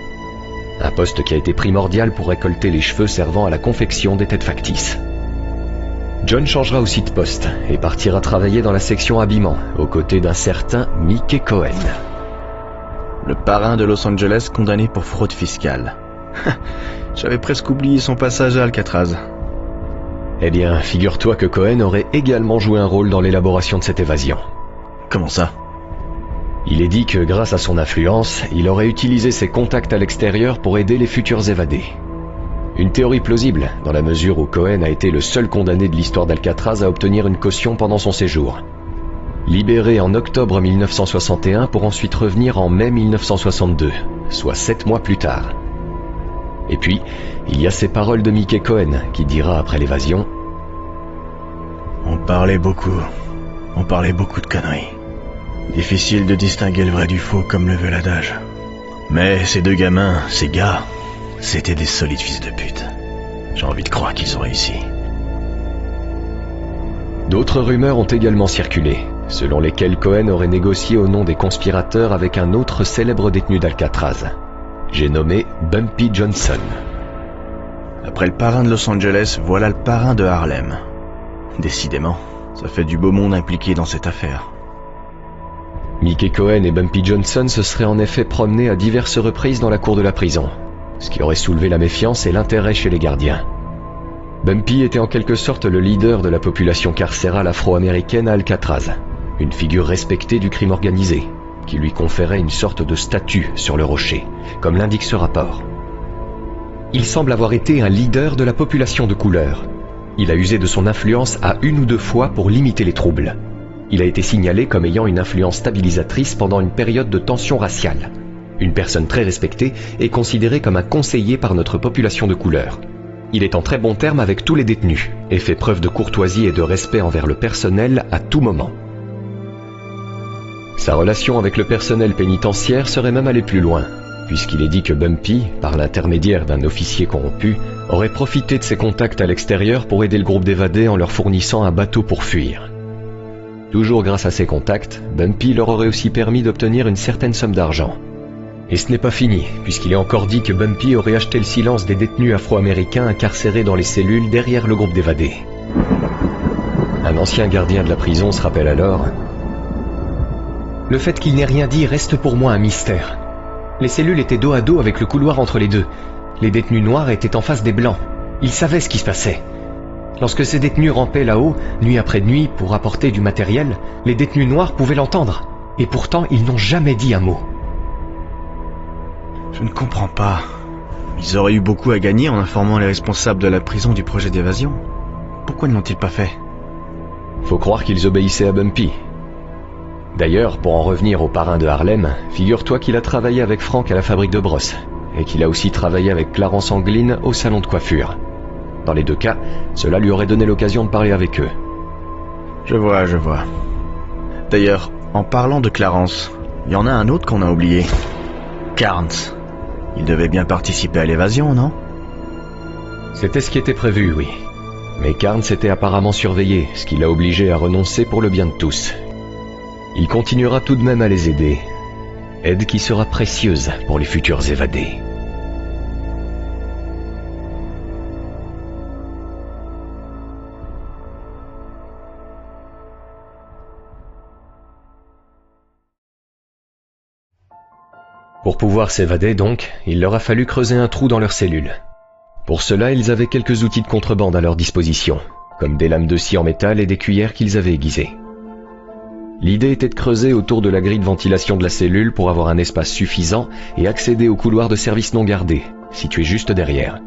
Un poste qui a été primordial pour récolter les cheveux servant à la confection des têtes factices. John changera aussi de poste et partira travailler dans la section habillement, aux côtés d'un certain Mickey Cohen. Le parrain de Los Angeles condamné pour fraude fiscale. J'avais presque oublié son passage à Alcatraz. Eh bien, figure-toi que Cohen aurait également joué un rôle dans l'élaboration de cette évasion. Comment ça? Il est dit que grâce à son influence, il aurait utilisé ses contacts à l'extérieur pour aider les futurs évadés. Une théorie plausible, dans la mesure où Cohen a été le seul condamné de l'histoire d'Alcatraz à obtenir une caution pendant son séjour. Libéré en octobre 1961 pour ensuite revenir en mai 1962, soit 7 mois plus tard. Et puis, il y a ces paroles de Mickey Cohen qui dira après l'évasion: On parlait beaucoup de conneries. Difficile de distinguer le vrai du faux comme le veut l'adage. Mais ces 2 gamins, ces gars, c'étaient des solides fils de pute. J'ai envie de croire qu'ils ont réussi. D'autres rumeurs ont également circulé, selon lesquelles Cohen aurait négocié au nom des conspirateurs avec un autre célèbre détenu d'Alcatraz. J'ai nommé Bumpy Johnson. Après le parrain de Los Angeles, voilà le parrain de Harlem. Décidément, ça fait du beau monde impliqué dans cette affaire. Mickey Cohen et Bumpy Johnson se seraient en effet promenés à diverses reprises dans la cour de la prison, ce qui aurait soulevé la méfiance et l'intérêt chez les gardiens. Bumpy était en quelque sorte le leader de la population carcérale afro-américaine à Alcatraz, une figure respectée du crime organisé, qui lui conférait une sorte de statut sur le rocher, comme l'indique ce rapport. Il semble avoir été un leader de la population de couleur. Il a usé de son influence à 1 ou 2 fois pour limiter les troubles. Il a été signalé comme ayant une influence stabilisatrice pendant une période de tension raciale. Une personne très respectée est considérée comme un conseiller par notre population de couleur. Il est en très bon terme avec tous les détenus et fait preuve de courtoisie et de respect envers le personnel à tout moment. Sa relation avec le personnel pénitentiaire serait même allée plus loin, puisqu'il est dit que Bumpy, par l'intermédiaire d'un officier corrompu, aurait profité de ses contacts à l'extérieur pour aider le groupe d'évadés en leur fournissant un bateau pour fuir. Toujours grâce à ses contacts, Bumpy leur aurait aussi permis d'obtenir une certaine somme d'argent. Et ce n'est pas fini, puisqu'il est encore dit que Bumpy aurait acheté le silence des détenus afro-américains incarcérés dans les cellules derrière le groupe d'évadés. Un ancien gardien de la prison se rappelle alors: « Le fait qu'il n'ait rien dit reste pour moi un mystère. Les cellules étaient dos à dos avec le couloir entre les deux. Les détenus noirs étaient en face des blancs. Ils savaient ce qui se passait. Lorsque ces détenus rampaient là-haut, nuit après nuit, pour apporter du matériel, les détenus noirs pouvaient l'entendre. Et pourtant, ils n'ont jamais dit un mot. » Je ne comprends pas. Ils auraient eu beaucoup à gagner en informant les responsables de la prison du projet d'évasion. Pourquoi ne l'ont-ils pas fait? Faut croire qu'ils obéissaient à Bumpy. D'ailleurs, pour en revenir au parrain de Harlem, figure-toi qu'il a travaillé avec Frank à la fabrique de brosses, et qu'il a aussi travaillé avec Clarence Anglin au salon de coiffure. Dans les deux cas, cela lui aurait donné l'occasion de parler avec eux. Je vois. D'ailleurs, en parlant de Clarence, il y en a un autre qu'on a oublié. Carnes. Il devait bien participer à l'évasion, non? C'était ce qui était prévu, oui. Mais Carnes était apparemment surveillé, ce qui l'a obligé à renoncer pour le bien de tous. Il continuera tout de même à les aider. Aide qui sera précieuse pour les futurs évadés. Pour pouvoir s'évader donc, il leur a fallu creuser un trou dans leur cellule. Pour cela, ils avaient quelques outils de contrebande à leur disposition, comme des lames de scie en métal et des cuillères qu'ils avaient aiguisées. L'idée était de creuser autour de la grille de ventilation de la cellule pour avoir un espace suffisant et accéder au couloir de service non gardé, situé juste derrière.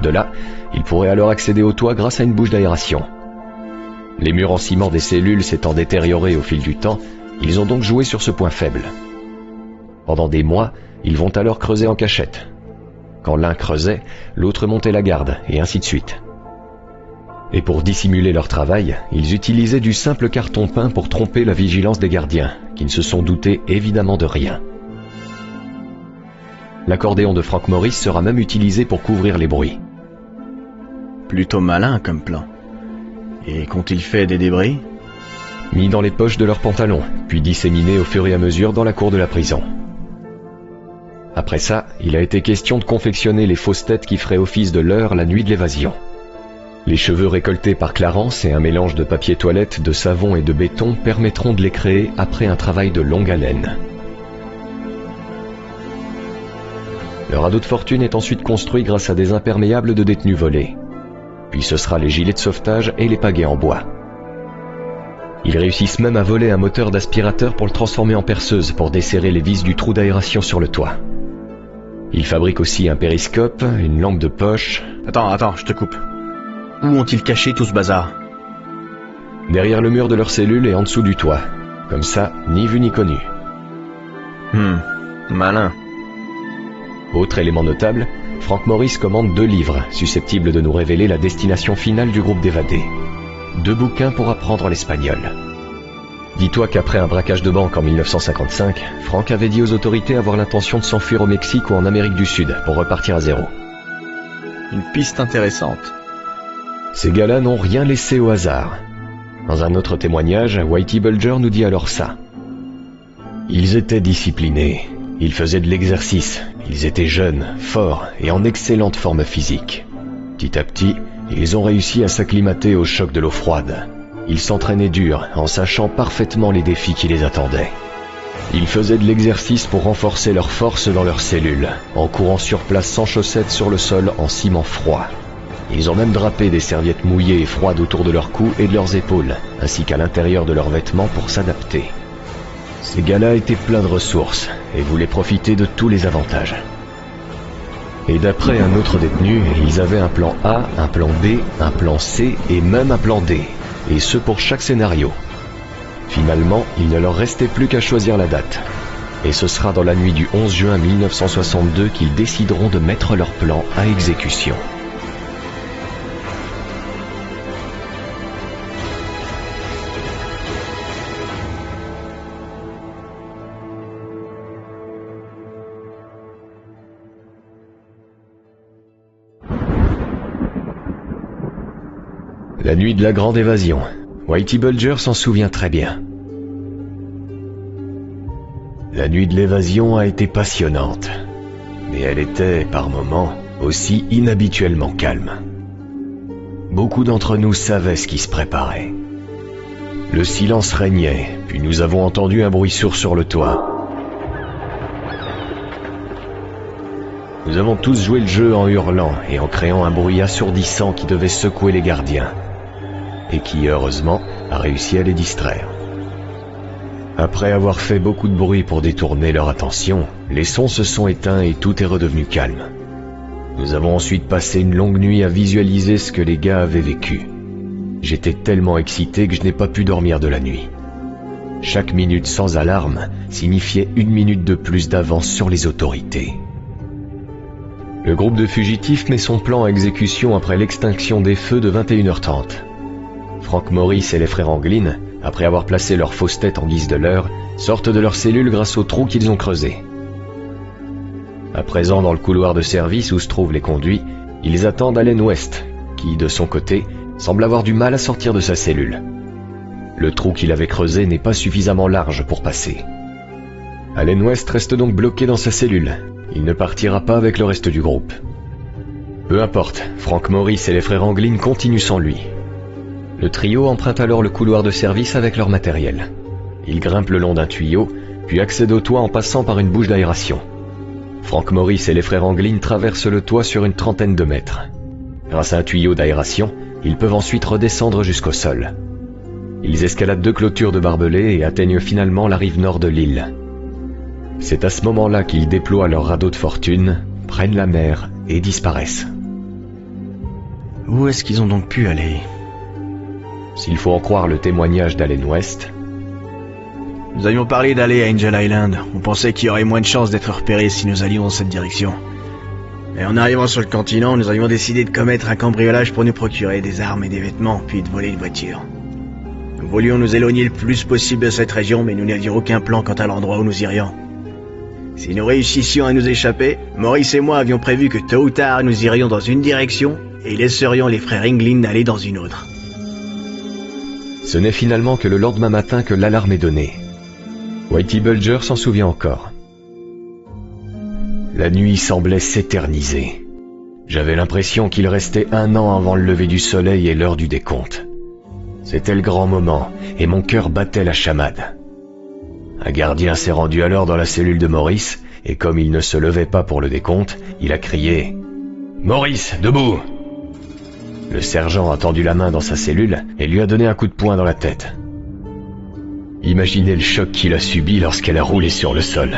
De là, ils pourraient alors accéder au toit grâce à une bouche d'aération. Les murs en ciment des cellules s'étant détériorés au fil du temps, ils ont donc joué sur ce point faible. Pendant des mois, ils vont alors creuser en cachette. Quand l'un creusait, l'autre montait la garde, et ainsi de suite. Et pour dissimuler leur travail, ils utilisaient du simple carton peint pour tromper la vigilance des gardiens, qui ne se sont doutés évidemment de rien. L'accordéon de Frank Morris sera même utilisé pour couvrir les bruits. Plutôt malin comme plan. Et qu'ont-ils fait des débris? Mis dans les poches de leurs pantalons, puis disséminés au fur et à mesure dans la cour de la prison. Après ça, il a été question de confectionner les fausses têtes qui feraient office de leurre la nuit de l'évasion. Les cheveux récoltés par Clarence et un mélange de papier toilette, de savon et de béton permettront de les créer après un travail de longue haleine. Le radeau de fortune est ensuite construit grâce à des imperméables de détenus volés. Puis ce sera les gilets de sauvetage et les pagaies en bois. Ils réussissent même à voler un moteur d'aspirateur pour le transformer en perceuse pour desserrer les vis du trou d'aération sur le toit. Ils fabriquent aussi un périscope, une lampe de poche... Attends, je te coupe. Où ont-ils caché tout ce bazar? Derrière le mur de leur cellule et en dessous du toit. Comme ça, ni vu ni connu. Malin. Autre élément notable, Frank Morris commande 2 livres, susceptibles de nous révéler la destination finale du groupe d'évadés. 2 bouquins pour apprendre l'espagnol. Dis-toi qu'après un braquage de banque en 1955, Frank avait dit aux autorités avoir l'intention de s'enfuir au Mexique ou en Amérique du Sud pour repartir à zéro. Une piste intéressante. Ces gars-là n'ont rien laissé au hasard. Dans un autre témoignage, Whitey Bulger nous dit alors ça. Ils étaient disciplinés, ils faisaient de l'exercice, ils étaient jeunes, forts et en excellente forme physique. Petit à petit, ils ont réussi à s'acclimater au choc de l'eau froide. Ils s'entraînaient dur, en sachant parfaitement les défis qui les attendaient. Ils faisaient de l'exercice pour renforcer leur force dans leurs cellules, en courant sur place sans chaussettes sur le sol en ciment froid. Ils ont même drapé des serviettes mouillées et froides autour de leur cou et de leurs épaules, ainsi qu'à l'intérieur de leurs vêtements pour s'adapter. Ces gars-là étaient pleins de ressources et voulaient profiter de tous les avantages. Et d'après un autre détenu, ils avaient un plan A, un plan B, un plan C et même un plan D, et ce pour chaque scénario. Finalement, il ne leur restait plus qu'à choisir la date. Et ce sera dans la nuit du 11 juin 1962 qu'ils décideront de mettre leur plan à exécution. La nuit de la grande évasion. Whitey Bulger s'en souvient très bien. La nuit de l'évasion a été passionnante, mais elle était, par moments, aussi inhabituellement calme. Beaucoup d'entre nous savaient ce qui se préparait. Le silence régnait, puis nous avons entendu un bruit sourd sur le toit. Nous avons tous joué le jeu en hurlant et en créant un bruit assourdissant qui devait secouer les gardiens, et qui, heureusement, a réussi à les distraire. Après avoir fait beaucoup de bruit pour détourner leur attention, les sons se sont éteints et tout est redevenu calme. Nous avons ensuite passé une longue nuit à visualiser ce que les gars avaient vécu. J'étais tellement excité que je n'ai pas pu dormir de la nuit. Chaque minute sans alarme signifiait 1 minute de plus d'avance sur les autorités. Le groupe de fugitifs met son plan à exécution après l'extinction des feux de 21h30. Frank Morris et les frères Anglin, après avoir placé leur fausse tête en guise de leurre, sortent de leur cellule grâce au trou qu'ils ont creusé. À présent, dans le couloir de service où se trouvent les conduits, ils attendent Allen West, qui, de son côté, semble avoir du mal à sortir de sa cellule. Le trou qu'il avait creusé n'est pas suffisamment large pour passer. Allen West reste donc bloqué dans sa cellule. Il ne partira pas avec le reste du groupe. Peu importe, Frank Morris et les frères Anglin continuent sans lui. Le trio emprunte alors le couloir de service avec leur matériel. Ils grimpent le long d'un tuyau, puis accèdent au toit en passant par une bouche d'aération. Frank Morris et les frères Anglin traversent le toit sur une 30aine de mètres. Grâce à un tuyau d'aération, ils peuvent ensuite redescendre jusqu'au sol. Ils escaladent 2 clôtures de barbelés et atteignent finalement la rive nord de l'île. C'est à ce moment-là qu'ils déploient leur radeau de fortune, prennent la mer et disparaissent. Où est-ce qu'ils ont donc pu aller ? S'il faut en croire le témoignage d'Allen West. Nous avions parlé d'aller à Angel Island. On pensait qu'il y aurait moins de chances d'être repérés si nous allions dans cette direction. Et en arrivant sur le continent, nous avions décidé de commettre un cambriolage pour nous procurer des armes et des vêtements, puis de voler une voiture. Nous voulions nous éloigner le plus possible de cette région, mais nous n'avions aucun plan quant à l'endroit où nous irions. Si nous réussissions à nous échapper, Maurice et moi avions prévu que tôt ou tard nous irions dans une direction et laisserions les frères Anglin aller dans une autre. Ce n'est finalement que le lendemain matin que l'alarme est donnée. Whitey Bulger s'en souvient encore. La nuit semblait s'éterniser. J'avais l'impression qu'il restait 1 an avant le lever du soleil et l'heure du décompte. C'était le grand moment, et mon cœur battait la chamade. Un gardien s'est rendu alors dans la cellule de Maurice, et comme il ne se levait pas pour le décompte, il a crié « Maurice, debout !» Le sergent a tendu la main dans sa cellule et lui a donné un coup de poing dans la tête. Imaginez le choc qu'il a subi lorsqu'elle a roulé sur le sol.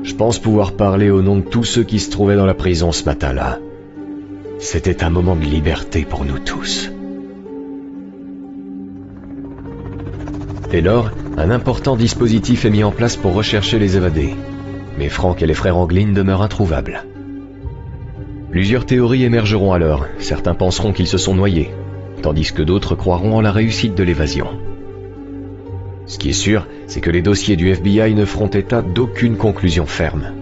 Je pense pouvoir parler au nom de tous ceux qui se trouvaient dans la prison ce matin-là. C'était un moment de liberté pour nous tous. Dès lors, un important dispositif est mis en place pour rechercher les évadés. Mais Frank et les frères Anglin demeurent introuvables. Plusieurs théories émergeront alors. Certains penseront qu'ils se sont noyés, tandis que d'autres croiront en la réussite de l'évasion. Ce qui est sûr, c'est que les dossiers du FBI ne feront état d'aucune conclusion ferme,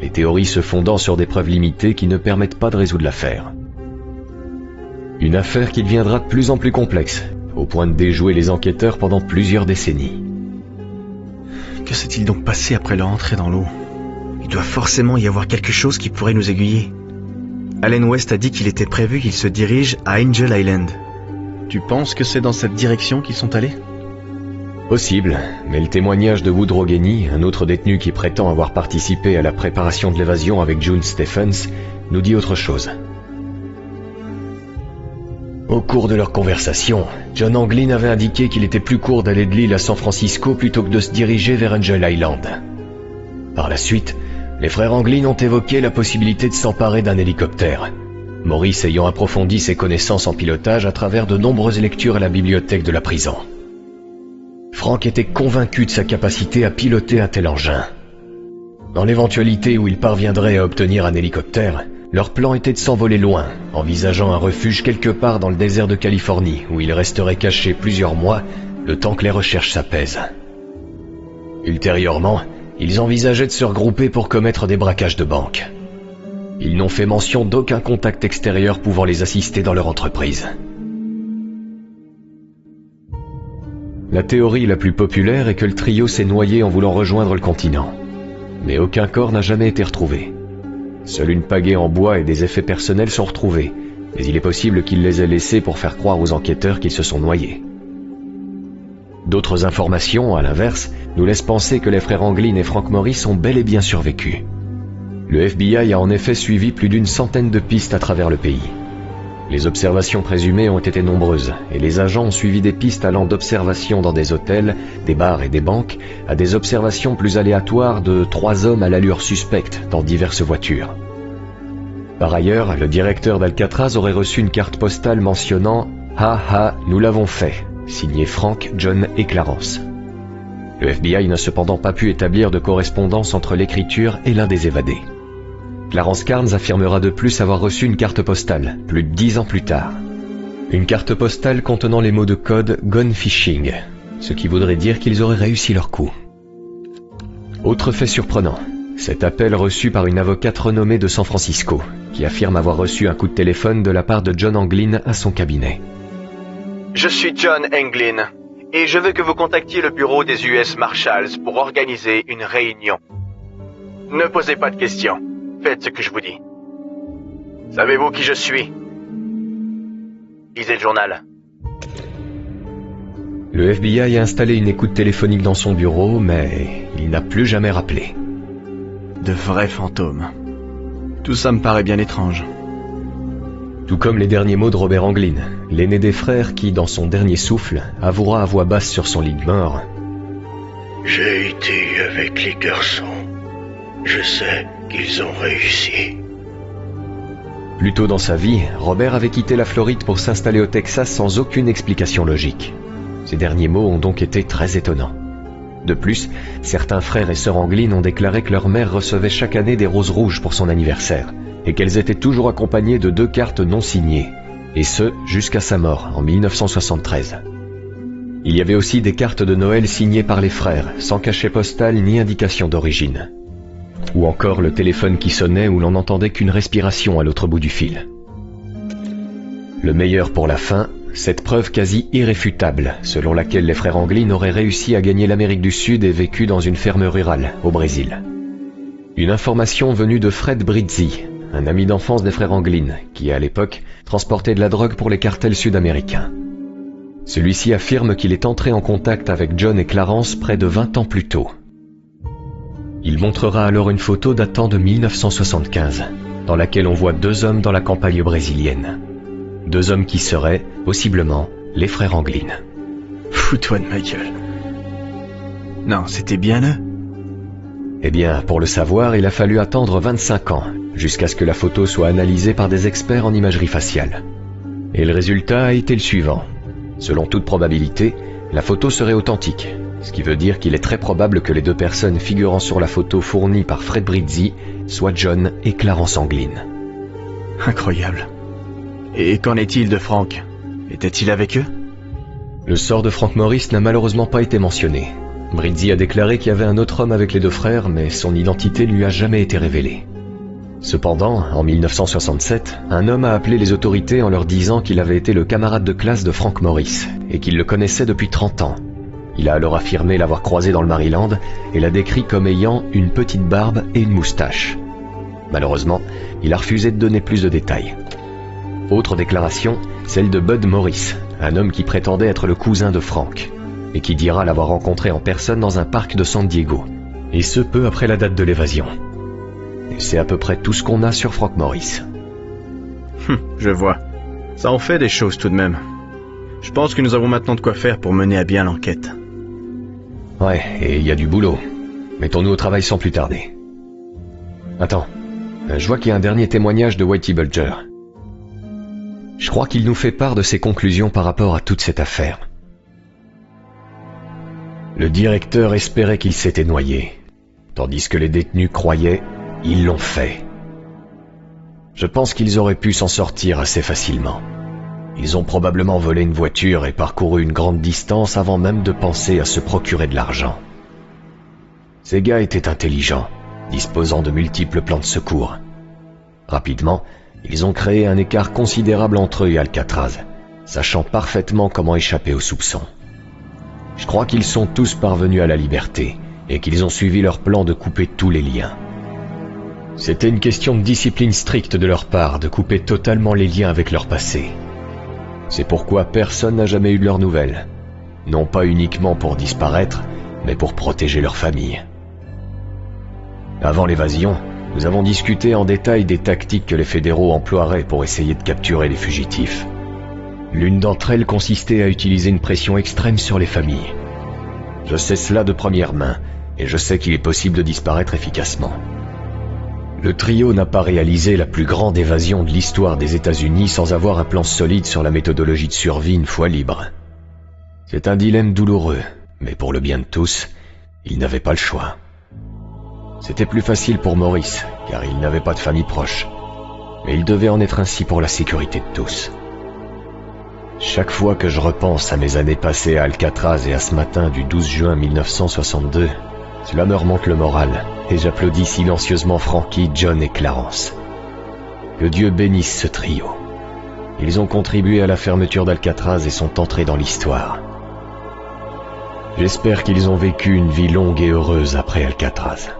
les théories se fondant sur des preuves limitées qui ne permettent pas de résoudre l'affaire. Une affaire qui deviendra de plus en plus complexe, au point de déjouer les enquêteurs pendant plusieurs décennies. Que s'est-il donc passé après leur entrée dans l'eau ? Il doit forcément y avoir quelque chose qui pourrait nous aiguiller. Allen West a dit qu'il était prévu qu'ils se dirigent à Angel Island. Tu penses que c'est dans cette direction qu'ils sont allés ? Possible, mais le témoignage de Woodrow Gainey, un autre détenu qui prétend avoir participé à la préparation de l'évasion avec June Stephens, nous dit autre chose. Au cours de leur conversation, John Anglin avait indiqué qu'il était plus court d'aller de l'île à San Francisco plutôt que de se diriger vers Angel Island. Par la suite, les frères Anglin ont évoqué la possibilité de s'emparer d'un hélicoptère, Maurice ayant approfondi ses connaissances en pilotage à travers de nombreuses lectures à la bibliothèque de la prison. Frank était convaincu de sa capacité à piloter un tel engin. Dans l'éventualité où il parviendrait à obtenir un hélicoptère, leur plan était de s'envoler loin, envisageant un refuge quelque part dans le désert de Californie, où il resterait caché plusieurs mois, le temps que les recherches s'apaisent. Ultérieurement, ils envisageaient de se regrouper pour commettre des braquages de banque. Ils n'ont fait mention d'aucun contact extérieur pouvant les assister dans leur entreprise. La théorie la plus populaire est que le trio s'est noyé en voulant rejoindre le continent. Mais aucun corps n'a jamais été retrouvé. Seule une pagaie en bois et des effets personnels sont retrouvés, mais il est possible qu'ils les aient laissés pour faire croire aux enquêteurs qu'ils se sont noyés. D'autres informations, à l'inverse, nous laissent penser que les frères Anglin et Frank Morris ont bel et bien survécu. Le FBI a en effet suivi plus d'une centaine de pistes à travers le pays. Les observations présumées ont été nombreuses, et les agents ont suivi des pistes allant d'observations dans des hôtels, des bars et des banques, à des observations plus aléatoires de 3 hommes à l'allure suspecte dans diverses voitures. Par ailleurs, le directeur d'Alcatraz aurait reçu une carte postale mentionnant « Ha ha, nous l'avons fait », signé Frank, John et Clarence. Le FBI n'a cependant pas pu établir de correspondance entre l'écriture et l'un des évadés. Clarence Carnes affirmera de plus avoir reçu une carte postale, plus de 10 ans plus tard. Une carte postale contenant les mots de code « Gone Fishing », ce qui voudrait dire qu'ils auraient réussi leur coup. Autre fait surprenant, cet appel reçu par une avocate renommée de San Francisco, qui affirme avoir reçu un coup de téléphone de la part de John Anglin à son cabinet. Je suis John Anglin, et je veux que vous contactiez le bureau des US Marshals pour organiser une réunion. Ne posez pas de questions. Faites ce que je vous dis. Savez-vous qui je suis? Lisez le journal. Le FBI a installé une écoute téléphonique dans son bureau, mais il n'a plus jamais rappelé. De vrais fantômes. Tout ça me paraît bien étrange. Tout comme les derniers mots de Robert Anglin, l'aîné des frères qui, dans son dernier souffle, avouera à voix basse sur son lit de mort. J'ai été avec les garçons. Je sais qu'ils ont réussi. Plus tôt dans sa vie, Robert avait quitté la Floride pour s'installer au Texas sans aucune explication logique. Ces derniers mots ont donc été très étonnants. De plus, certains frères et sœurs Anglin ont déclaré que leur mère recevait chaque année des roses rouges pour son anniversaire, et qu'elles étaient toujours accompagnées de 2 cartes non signées, et ce, jusqu'à sa mort, en 1973. Il y avait aussi des cartes de Noël signées par les frères, sans cachet postal ni indication d'origine. Ou encore le téléphone qui sonnait où l'on n'entendait qu'une respiration à l'autre bout du fil. Le meilleur pour la fin, cette preuve quasi irréfutable, selon laquelle les frères Anglin auraient réussi à gagner l'Amérique du Sud et vécu dans une ferme rurale, au Brésil. Une information venue de Fred Brizzi, un ami d'enfance des frères Anglin, qui à l'époque transportait de la drogue pour les cartels sud-américains. Celui-ci affirme qu'il est entré en contact avec John et Clarence près de 20 ans plus tôt. Il montrera alors une photo datant de 1975, dans laquelle on voit 2 hommes dans la campagne brésilienne. 2 hommes qui seraient, possiblement, les frères Anglin. Fous-toi de ma gueule. Non, c'était bien eux. Eh bien, pour le savoir, il a fallu attendre 25 ans, jusqu'à ce que la photo soit analysée par des experts en imagerie faciale. Et le résultat a été le suivant. Selon toute probabilité, la photo serait authentique, ce qui veut dire qu'il est très probable que les 2 personnes figurant sur la photo fournie par Fred Brizzi soient John et Clarence Anglin. Incroyable. Et qu'en est-il de Frank? Était-il avec eux? Le sort de Frank Morris n'a malheureusement pas été mentionné. Brizzi a déclaré qu'il y avait un autre homme avec les 2 frères, mais son identité ne lui a jamais été révélée. Cependant, en 1967, un homme a appelé les autorités en leur disant qu'il avait été le camarade de classe de Frank Morris et qu'il le connaissait depuis 30 ans. Il a alors affirmé l'avoir croisé dans le Maryland et l'a décrit comme ayant une petite barbe et une moustache. Malheureusement, il a refusé de donner plus de détails. Autre déclaration, celle de Bud Morris, un homme qui prétendait être le cousin de Frank, et qui dira l'avoir rencontré en personne dans un parc de San Diego, et ce peu après la date de l'évasion. Et c'est à peu près tout ce qu'on a sur Frank Morris. Je vois. Ça en fait des choses tout de même. Je pense que nous avons maintenant de quoi faire pour mener à bien l'enquête. Ouais, et il y a du boulot. Mettons-nous au travail sans plus tarder. Attends, je vois qu'il y a un dernier témoignage de Whitey Bulger. Je crois qu'il nous fait part de ses conclusions par rapport à toute cette affaire. Le directeur espérait qu'il s'était noyé, tandis que les détenus croyaient « ils l'ont fait ». Je pense qu'ils auraient pu s'en sortir assez facilement. Ils ont probablement volé une voiture et parcouru une grande distance avant même de penser à se procurer de l'argent. Ces gars étaient intelligents, disposant de multiples plans de secours. Rapidement, ils ont créé un écart considérable entre eux et Alcatraz, sachant parfaitement comment échapper aux soupçons. Je crois qu'ils sont tous parvenus à la liberté et qu'ils ont suivi leur plan de couper tous les liens. C'était une question de discipline stricte de leur part de couper totalement les liens avec leur passé. C'est pourquoi personne n'a jamais eu de leurs nouvelles, non pas uniquement pour disparaître, mais pour protéger leur famille. Avant l'évasion, nous avons discuté en détail des tactiques que les fédéraux emploieraient pour essayer de capturer les fugitifs. L'une d'entre elles consistait à utiliser une pression extrême sur les familles. Je sais cela de première main, et je sais qu'il est possible de disparaître efficacement. Le trio n'a pas réalisé la plus grande évasion de l'histoire des États-Unis sans avoir un plan solide sur la méthodologie de survie une fois libre. C'est un dilemme douloureux, mais pour le bien de tous, ils n'avaient pas le choix. C'était plus facile pour Maurice, car il n'avait pas de famille proche, mais il devait en être ainsi pour la sécurité de tous. Chaque fois que je repense à mes années passées à Alcatraz et à ce matin du 12 juin 1962, cela me remonte le moral, et j'applaudis silencieusement Frankie, John et Clarence. Que Dieu bénisse ce trio. Ils ont contribué à la fermeture d'Alcatraz et sont entrés dans l'histoire. J'espère qu'ils ont vécu une vie longue et heureuse après Alcatraz.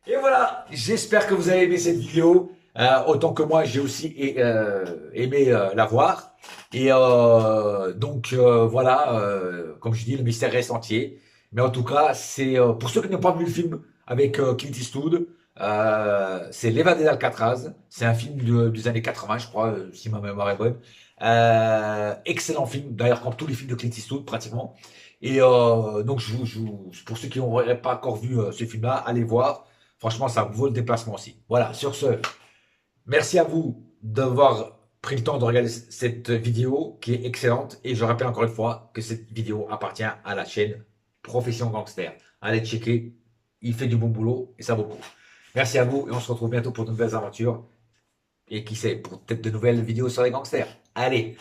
Et voilà, j'espère que vous avez aimé cette vidéo, autant que moi j'ai aussi aimé la voir. Et voilà, comme je dis, le mystère reste entier. Mais en tout cas, c'est pour ceux qui n'ont pas vu le film avec Clint Eastwood, c'est L'évadé d'Alcatraz. C'est un film des années 80, je crois, si ma mémoire est bonne. Excellent film, d'ailleurs comme tous les films de Clint Eastwood pratiquement. Et donc pour ceux qui n'auraient pas encore vu ce film-là, allez voir. Franchement, ça vaut le déplacement aussi. Voilà, sur ce, merci à vous d'avoir pris le temps de regarder cette vidéo qui est excellente. Et je rappelle encore une fois que cette vidéo appartient à la chaîne Profession Gangster. Allez checker, il fait du bon boulot et ça vaut le coup. Merci à vous et on se retrouve bientôt pour de nouvelles aventures. Et qui sait, pour peut-être de nouvelles vidéos sur les gangsters. Allez,